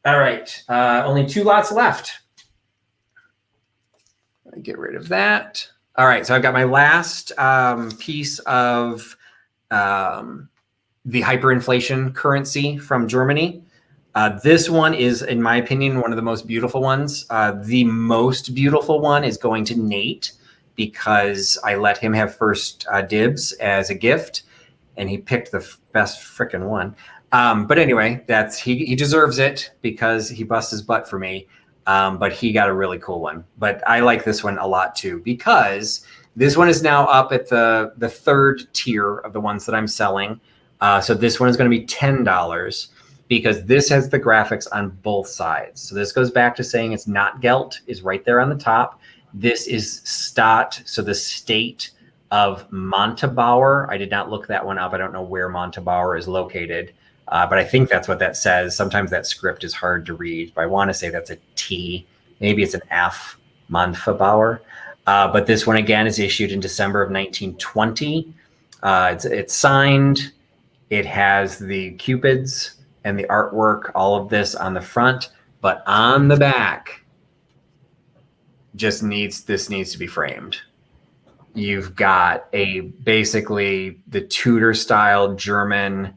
All right. Only 2 lots left. Get rid of that. All right. So I've got my last piece of the hyperinflation currency from Germany. This one is, in my opinion, one of the most beautiful ones. The most beautiful one is going to Nate because I let him have first dibs as a gift, and he picked the best frickin' one. But anyway, he deserves it because he busts his butt for me. But he got a really cool one. But I like this one a lot too because this one is now up at the third tier of the ones that I'm selling. So this one is going to be $10 because this has the graphics on both sides. So this goes back to saying it's not Gelt, is right there on the top. This is Stadt, so the state of Montabaur. I did not look that one up. I don't know where Montabaur is located, but I think that's what that says. Sometimes that script is hard to read, but I want to say that's a T. Maybe it's an F, Montabaur. But this one, again, is issued in December of 1920. It's signed. It has the cupids and the artwork, all of this on the front, but on the back, this needs to be framed. You've got basically the Tudor style German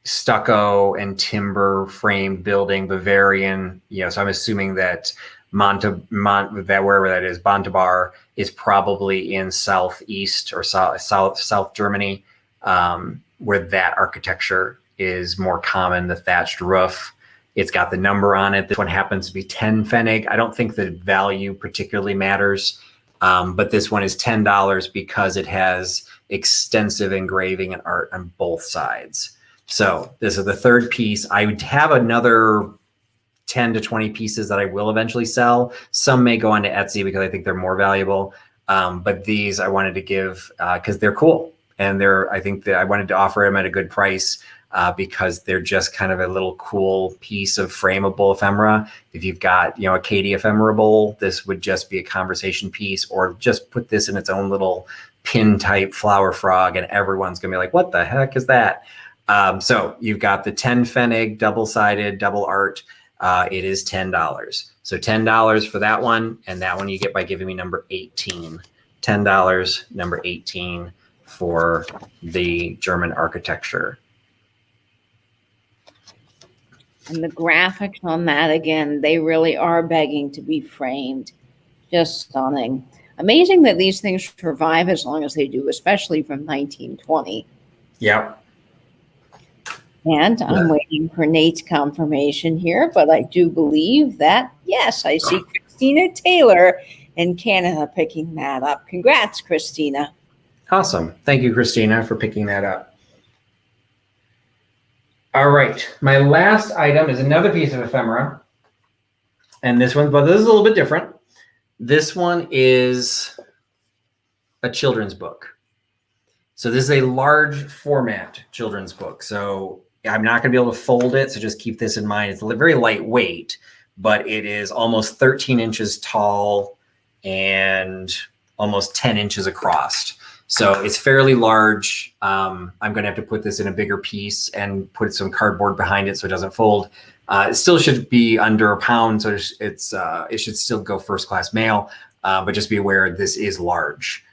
stucco and timber framed building, Bavarian. So I'm assuming that wherever that is, Montabaur is probably in southeast or south Germany. Where that architecture is more common, the thatched roof. It's got the number on it. This one happens to be 10 Pfennig. I don't think the value particularly matters, but this one is $10 because it has extensive engraving and art on both sides. So this is the third piece. I would have another 10 to 20 pieces that I will eventually sell. Some may go onto Etsy because I think they're more valuable, but these I wanted to give because they're cool. And I think that I wanted to offer them at a good price. because they're just kind of a little cool piece of frameable ephemera. If you've got, a Katie ephemera bowl, this would just be a conversation piece, or just put this in its own little pin type flower frog and everyone's gonna be like, what the heck is that? So you've got the 10 Pfennig double-sided double art. It is $10. So $10 for that one, and that one you get by giving me number 18. $10, number 18 for the German architecture. And the graphics on that, again, they really are begging to be framed. Just stunning. Amazing that these things survive as long as they do, especially from 1920. Yep. And I'm waiting for Nate's confirmation here, but I do believe that, yes, I see Christina Taylor in Canada picking that up. Congrats, Christina. Awesome. Thank you, Christina, for picking that up. All right. My last item is another piece of ephemera. And this one, but this is a little bit different. This one is a children's book. So this is a large format children's book. So I'm not going to be able to fold it. So just keep this in mind. It's very lightweight, but it is almost 13 inches tall and almost 10 inches across. So it's fairly large. I'm going to have to put this in a bigger piece and put some cardboard behind it so it doesn't fold. It still should be under a pound, so it should still go first class mail. But just be aware this is large.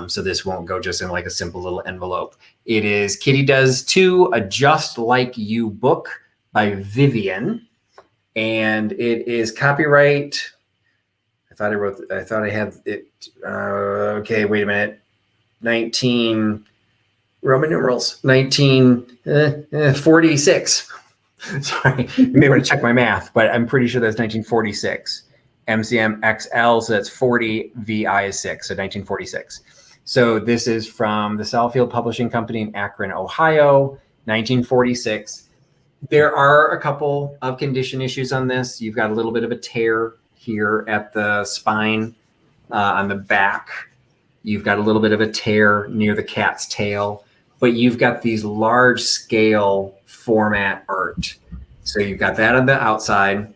So this won't go just in like a simple little envelope. It is Kitty Does Too, a Just Like You book by Vivian. And it is copyright. I thought I had it. Okay, wait a minute. 19 Roman numerals, 1946. Sorry, you may want to check my math, but I'm pretty sure that's 1946. MCM XL, so that's 40, VI is 6, so 1946. So this is from the Southfield Publishing Company in Akron, Ohio, 1946. There are a couple of condition issues on this. You've got a little bit of a tear here at the spine on the back. You've got a little bit of a tear near the cat's tail, but you've got these large scale format art. So you've got that on the outside,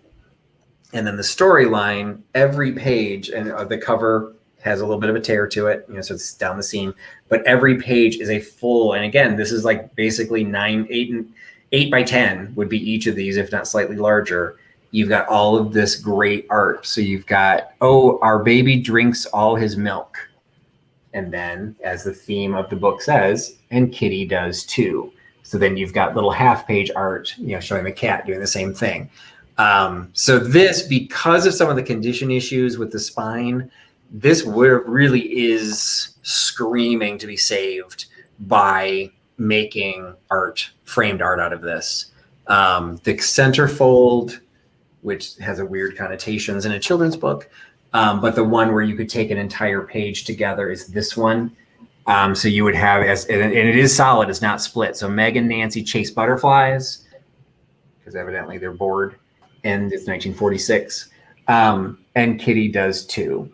and then the storyline, every page, and the cover has a little bit of a tear to it, so it's down the seam, but every page is a full, and again, this is like basically 8 by 10 would be each of these, if not slightly larger. You've got all of this great art. So you've got, oh, our baby drinks all his milk. And then, as the theme of the book says, and Kitty does too. So then you've got little half-page art, showing the cat doing the same thing. So this, because of some of the condition issues with the spine, this really is screaming to be saved by making art, framed art out of this. The centerfold, which has a weird connotations in a children's book, but the one where you could take an entire page together is this one. So you would have, and it is solid, it's not split. So Meg and Nancy chase butterflies, because evidently they're bored, and it's 1946. And Kitty does too.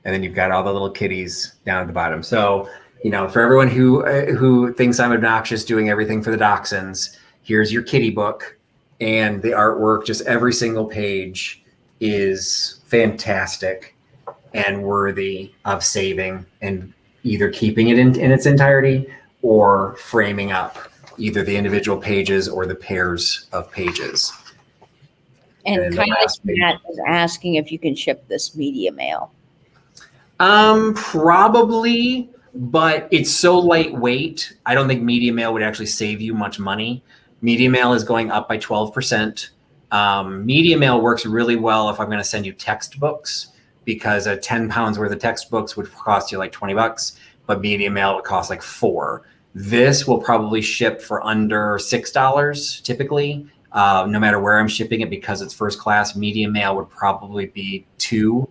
And then you've got all the little kitties down at the bottom. So, for everyone who thinks I'm obnoxious doing everything for the dachshunds, here's your kitty book. And the artwork, just every single page, is fantastic and worthy of saving and either keeping it in its entirety or framing up either the individual pages or the pairs of pages. And kind of Matt is asking if you can ship this media mail. Probably, but it's so lightweight. I don't think media mail would actually save you much money. Media mail is going up by 12%. Media mail works really well if I'm going to send you textbooks, because a 10 pounds worth of textbooks would cost you like $20, but media mail would cost like $4. This will probably ship for under $6 typically, no matter where I'm shipping it, because it's first class. Media mail would probably be $2.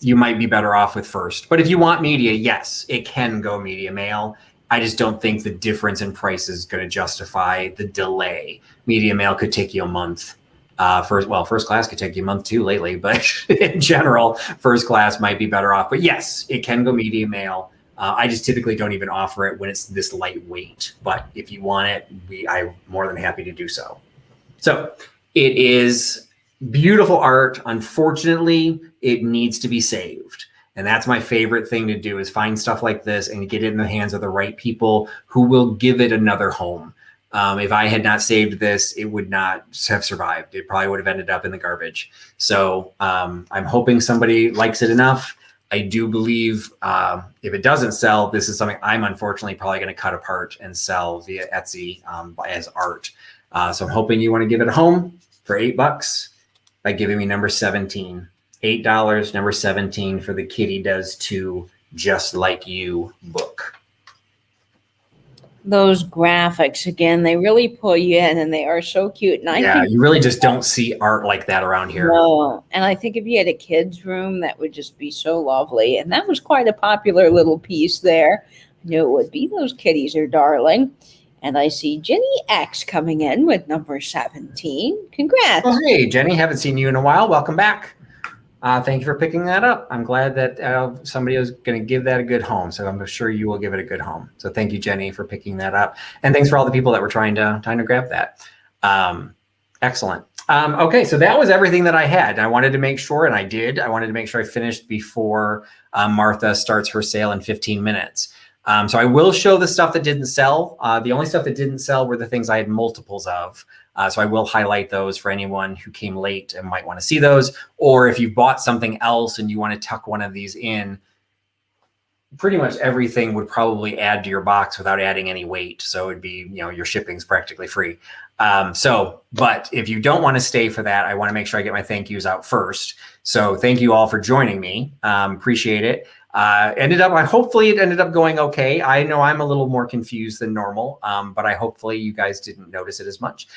You might be better off with first, but if you want media, yes, it can go media mail. I just don't think the difference in price is going to justify the delay. Media mail could take you a month. First class could take you a month too lately, but in general, first class might be better off. But yes, it can go media mail. I just typically don't even offer it when it's this lightweight, but if you want it, I'm more than happy to do so. So it is beautiful art. Unfortunately, it needs to be saved. And that's my favorite thing to do, is find stuff like this and get it in the hands of the right people who will give it another home. If I had not saved this, it would not have survived. It probably would have ended up in the garbage. So I'm hoping somebody likes it enough. I do believe if it doesn't sell, this is something I'm unfortunately probably going to cut apart and sell via Etsy as art. So I'm hoping you want to give it a home for $8 by giving me number 17. $8, number 17 for the Kitty Does Too, Just Like You book. Those graphics, again, they really pull you in, and they are so cute. And I think you really just don't see art like that around here. No, and I think if you had a kid's room, that would just be so lovely. And that was quite a popular little piece there. I knew it would be. Those kitties are darling. And I see Jenny X coming in with number 17. Congrats. Oh, hey, Jenny, haven't seen you in a while. Welcome back. Thank you for picking that up. I'm glad that somebody was going to give that a good home. So I'm sure you will give it a good home. So thank you, Jenny, for picking that up. And thanks for all the people that were trying to grab that. Excellent. Okay, so that was everything that I had. I wanted to make sure, and I did. I wanted to make sure I finished before Martha starts her sale in 15 minutes. So I will show the stuff that didn't sell. The only stuff that didn't sell were the things I had multiples of. So I will highlight those for anyone who came late and might want to see those. Or if you've bought something else and you want to tuck one of these in, pretty much everything would probably add to your box without adding any weight. So it'd be, your shipping's practically free. But if you don't want to stay for that, I want to make sure I get my thank yous out first. So thank you all for joining me. Appreciate it. Hopefully it ended up going okay. I know I'm a little more confused than normal, but hopefully you guys didn't notice it as much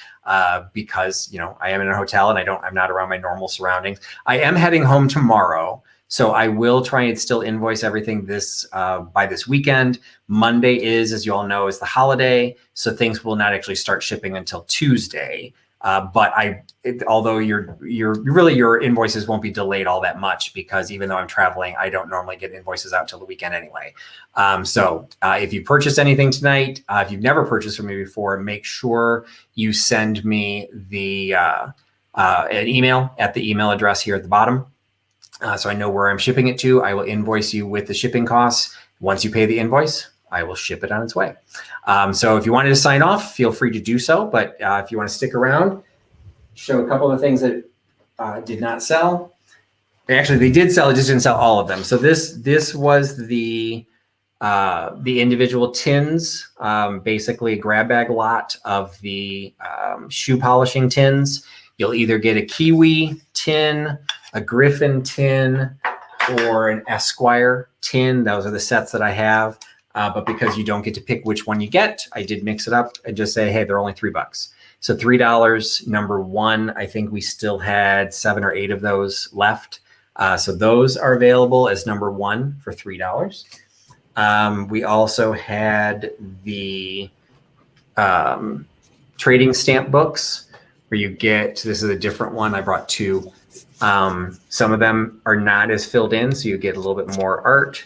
because, I am in a hotel and I'm not around my normal surroundings. I am heading home tomorrow. So I will try and still invoice everything by this weekend. Monday is, as you all know, is the holiday. So things will not actually start shipping until Tuesday. Although your invoices won't be delayed all that much, because even though I'm traveling, I don't normally get invoices out till the weekend anyway. If you purchase anything tonight, if you've never purchased from me before, make sure you send me an email at the email address here at the bottom. So I know where I'm shipping it to. I will invoice you with the shipping costs. Once you pay the invoice, I will ship it on its way. So if you wanted to sign off, feel free to do so. But if you want to stick around, show a couple of things that did not sell. Actually, they did sell. It just didn't sell all of them. So this was the individual tins, basically a grab bag lot of the shoe polishing tins. You'll either get a Kiwi tin, a Griffin tin, or an Esquire tin. Those are the sets that I have. But because you don't get to pick which one you get, I did mix it up and just say, hey, they're only $3. So $3, number one, I think we still had 7 or 8 of those left. So those are available as number one for $3. We also had the trading stamp books where you get, this is a different one. I brought 2. Some of them are not as filled in, so you get a little bit more art.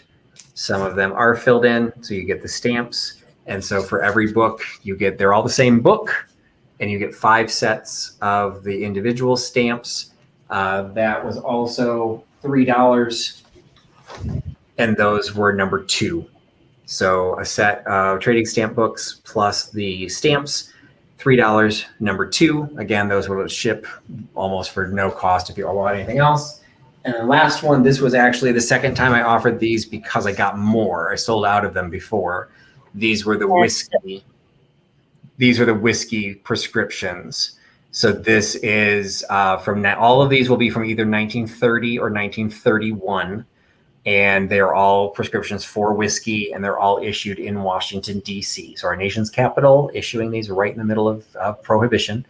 Some of them are filled in, so you get the stamps. And so for every book, they're all the same book, and you get 5 sets of the individual stamps. That was also $3, and those were number 2. So a set of trading stamp books plus the stamps, $3, number 2. Again, those will ship almost for no cost if you want anything else. And the last one, this was actually the second time I offered these because I got more. I sold out of them before. These were the whiskey. These are the whiskey prescriptions. So this is from that. All of these will be from either 1930 or 1931. And they're all prescriptions for whiskey, and they're all issued in Washington, D.C. So our nation's capital, issuing these right in the middle of Prohibition.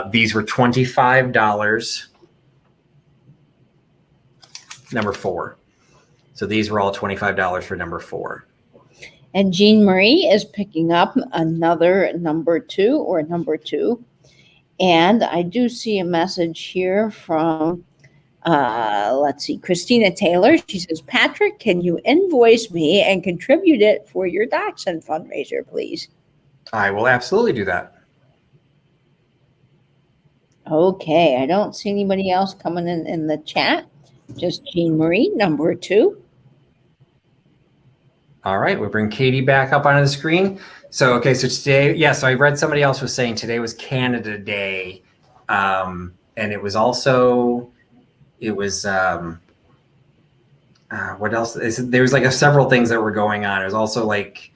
These were $25. Number 4. So these were all $25 for number 4. And Jean Marie is picking up another number 2 or number 2. And I do see a message here from Let's see, Christina Taylor. She says, Patrick, can you invoice me and contribute it for your Dachshund fundraiser, please? I will absolutely do that. Okay, I don't see anybody else coming in the chat. Just Jean Marie, number 2. All right, we'll bring Katie back up onto the screen. So, okay, so today, so I read somebody else was saying today was Canada Day. And it was also, what else? There was like several things that were going on. It was also like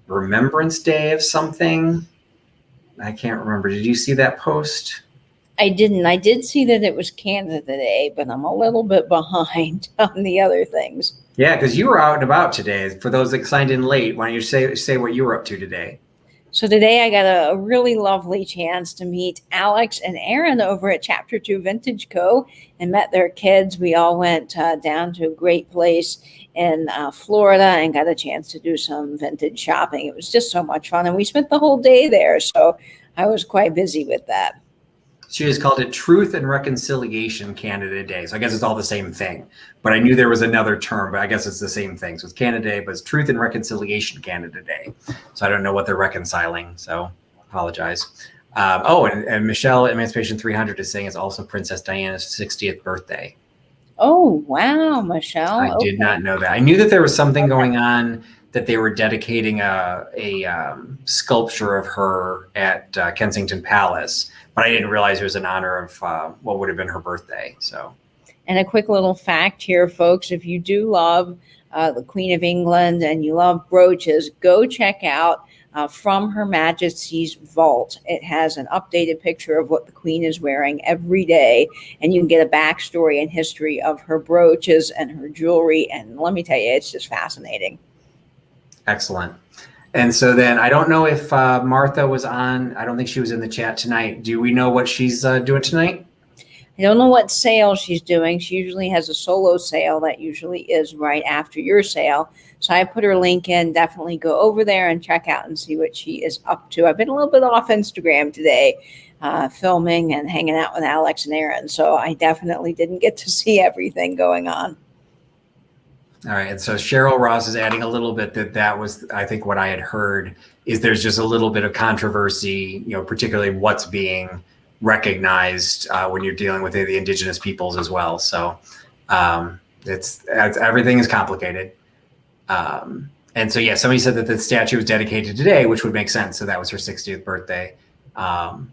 Remembrance Day of something. I can't remember. Did you see that post? I didn't. I did see that it was Canada Day, but I'm a little bit behind on the other things. Yeah, because you were out and about today. For those that signed in late, why don't you say what you were up to today? So today I got a really lovely chance to meet Alex and Aaron over at Chapter 2 Vintage Co. and met their kids. We all went down to a great place in Florida and got a chance to do some vintage shopping. It was just so much fun, and we spent the whole day there, so I was quite busy with that. She just called it Truth and Reconciliation Canada Day. So I guess it's all the same thing. But I knew there was another term, but I guess it's the same thing. So it's Canada Day, but it's Truth and Reconciliation Canada Day. So I don't know what they're reconciling. So apologize. And Michelle Emancipation 300 is saying it's also Princess Diana's 60th birthday. Oh, wow, Michelle. I did not know that. I knew that there was something going on, that they were dedicating a sculpture of her at Kensington Palace, but I didn't realize it was in honor of what would have been her birthday. So, and a quick little fact here, folks, if you do love the Queen of England and you love brooches, go check out From Her Majesty's Vault. It has an updated picture of what the Queen is wearing every day, and you can get a backstory and history of her brooches and her jewelry. And let me tell you, it's just fascinating. Excellent. And so then I don't know if Martha was on. I don't think she was in the chat tonight. Do we know what she's doing tonight? I don't know what sale she's doing. She usually has a solo sale that usually is right after your sale. So I put her link in. Definitely go over there and check out and see what she is up to. I've been a little bit off Instagram today, filming and hanging out with Alex and Aaron. So I definitely didn't get to see everything going on. All right. And so Cheryl Ross is adding a little bit that was, I think, what I had heard is there's just a little bit of controversy, particularly what's being recognized when you're dealing with the indigenous peoples as well. So it's everything is complicated. And so, yeah, somebody said that the statue was dedicated today, which would make sense. So that was her 60th birthday. And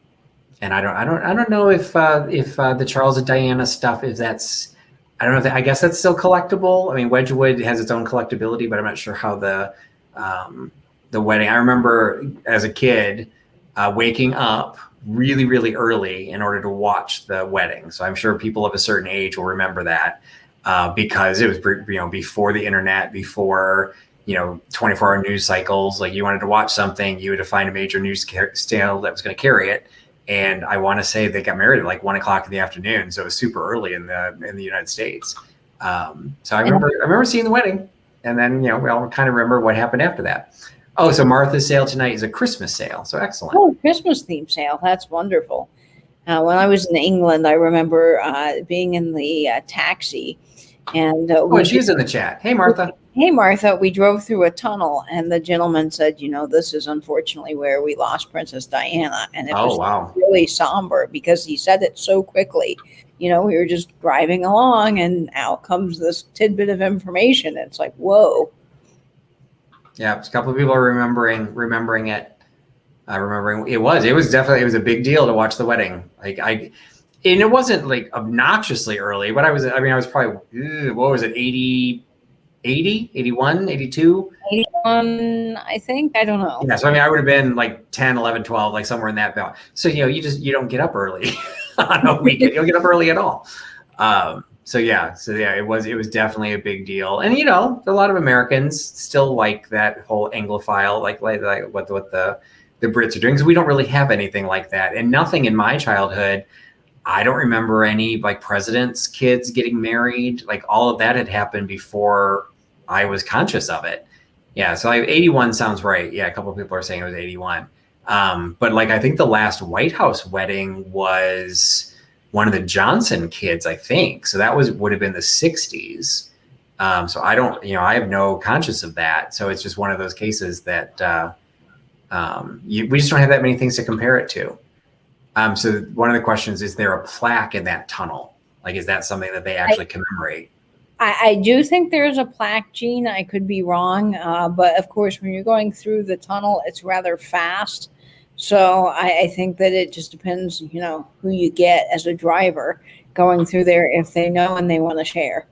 I don't know if the Charles and Diana stuff, if that's, I don't know if I guess that's still collectible. I mean, Wedgwood has its own collectability, but I'm not sure how the wedding. I remember as a kid waking up really, really early in order to watch the wedding. So I'm sure people of a certain age will remember that because it was before the internet, before 24-hour news cycles. Like you wanted to watch something, you had to find a major news channel that was going to carry it. And I want to say they got married at like 1 o'clock in the afternoon, so it was super early in the United States. So I remember seeing the wedding, and then we all kind of remember what happened after that. Oh, so Martha's sale tonight is a Christmas sale, so excellent. Oh, Christmas theme sale, that's wonderful. When I was in England, I remember being in the taxi, and she's in the chat. Hey, Martha. Hey, Martha, we drove through a tunnel, and the gentleman said, this is unfortunately where we lost Princess Diana. And it was really somber because he said it so quickly. We were just driving along, and out comes this tidbit of information. It's like, whoa. Yeah, a couple of people are remembering it. It was a big deal to watch the wedding. And it wasn't like obnoxiously early, but I was probably, what was it, 80, 81, 82? 81, I think. I don't know. Yeah, so I would have been like 10, 11, 12, like somewhere in that belt. So, you don't get up early on a weekend. You don't get up early at all. It was definitely a big deal. And, a lot of Americans still like that whole Anglophile, like what the Brits are doing, because we don't really have anything like that. And nothing in my childhood, I don't remember any like presidents' kids getting married. Like all of that had happened before I was conscious of it. Yeah, so 81 sounds right. Yeah, a couple of people are saying it was 81. But I think the last White House wedding was one of the Johnson kids, I think. So that would have been the 60s. So I don't, I have no conscience of that. So it's just one of those cases that we just don't have that many things to compare it to. So one of the questions, is there a plaque in that tunnel? Like, is that something that they actually commemorate? I do think there's a plaque, Gene. I could be wrong. But of course, when you're going through the tunnel, it's rather fast. So I think that it just depends, who you get as a driver going through there, if they know and they want to share.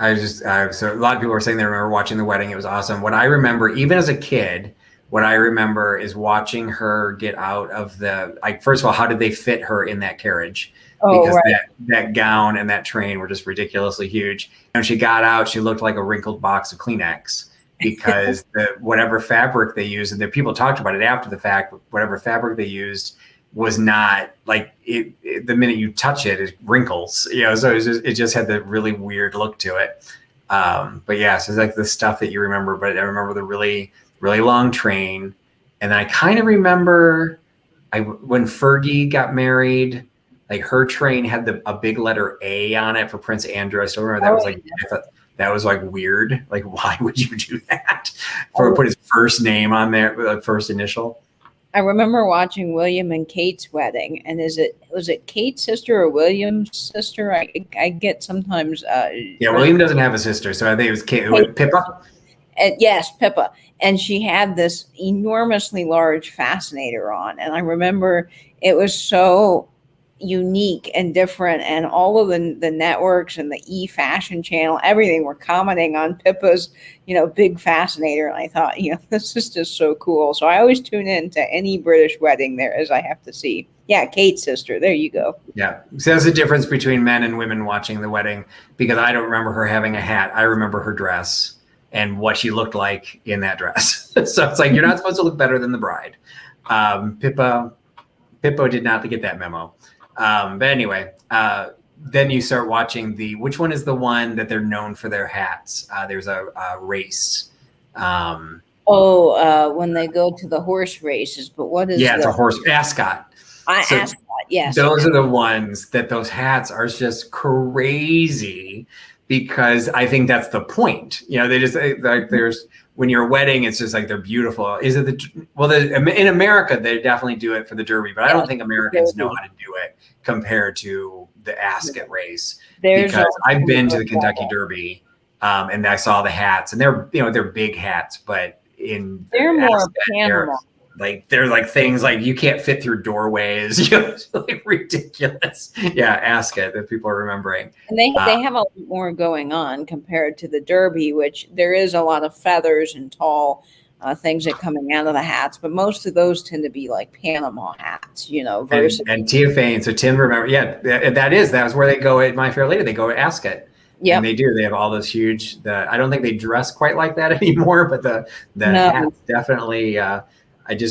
So a lot of people are saying they remember watching the wedding. It was awesome. What I remember, even as a kid, what I remember is watching her get out of first of all, how did they fit her in that carriage? Because right. that gown and that train were just ridiculously huge. And when she got out, she looked like a wrinkled box of Kleenex, because whatever fabric they used, and the people talked about it after the fact, whatever fabric they used was not like it, the minute you touch it, it wrinkles, so it just had the really weird look to it. But yeah, so it's like the stuff that you remember, but I remember the really, really long train. And then I kind of remember when Fergie got married, like her train had a big letter A on it for Prince Andrew. I still remember that was like, I thought that was like weird. Like, why would you do that? Put his first name on there, first initial. I remember watching William and Kate's wedding, and was it Kate's sister or William's sister? I get sometimes. William doesn't have a sister, so I think it was Kate. Pippa. Yes, Pippa, and she had this enormously large fascinator on, and I remember it was so unique and different, and all of the networks and the fashion channel, everything were commenting on Pippa's big fascinator, and I thought, this is just so cool. So I always tune in to any British wedding there as I have to see. Kate's sister, there you go. So that's the difference between men and women watching the wedding, because I don't remember her having a hat. I remember her dress and what she looked like in that dress. So it's like, you're not supposed to look better than the bride. Pippa did not get that memo. But anyway, then you start watching which one is the one that they're known for their hats? There's a race. When they go to the horse races, but what is it's a horse Ascot. Ascot, yes. Those are the ones that those hats are just crazy, because I think that's the point. They just like, there's, when you're wedding, it's just like, they're beautiful. Is it in America, they definitely do it for the Derby, but I don't think Americans know how to do it compared to the Ascot race. Because I've been to the Kentucky Derby, and I saw the hats, and they're big hats, but they're more Panama. They're like things like you can't fit through doorways. It's like ridiculous. Ascot that people are remembering. And they have a lot more going on compared to the Derby, which there is a lot of feathers and tall things that coming out of the hats, but most of those tend to be like Panama hats, versus and Tia Fane. So Tim, remember, that was where they go at My Fair Lady. They go at Ascot. Yeah, they do. They have all those huge. I don't think they dress quite like that anymore, but the hats definitely. I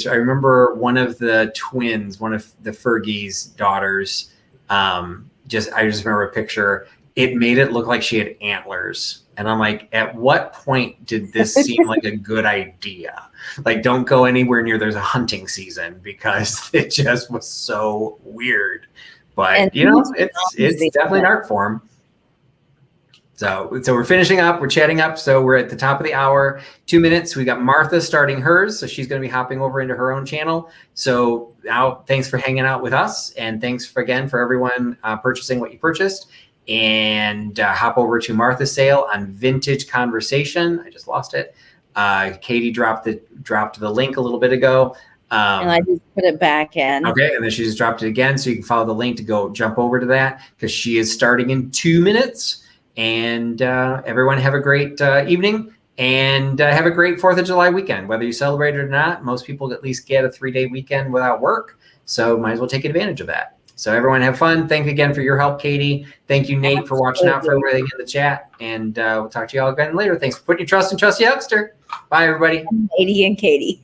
remember one of the twins, one of the Fergie's daughters. I just remember a picture. It made it look like she had antlers. And I'm like, at what point did this seem like a good idea? Like, don't go anywhere near there's a hunting season, because it just was so weird. But, it's definitely an art form. So we're finishing up, we're chatting up. So we're at the top of the hour, 2 minutes. We got Martha starting hers. So she's going to be hopping over into her own channel. So now thanks for hanging out with us. And thanks again for everyone purchasing what you purchased. And hop over to Martha's sale on Vintage Conversation. I just lost it. Katie dropped the link a little bit ago. And I just put it back in. Okay, and then she just dropped it again. So you can follow the link to go jump over to that, because she is starting in 2 minutes. And everyone have a great evening, and have a great 4th of July weekend. Whether you celebrate it or not, most people at least get a 3-day weekend without work. So might as well take advantage of that. So everyone have fun. Thank you again for your help, Katie. Thank you, Nate, for watching out for everything in the chat. And we'll talk to you all again later. Thanks for putting your trust in Trusty Huckster. Bye, everybody. Katie and Katie.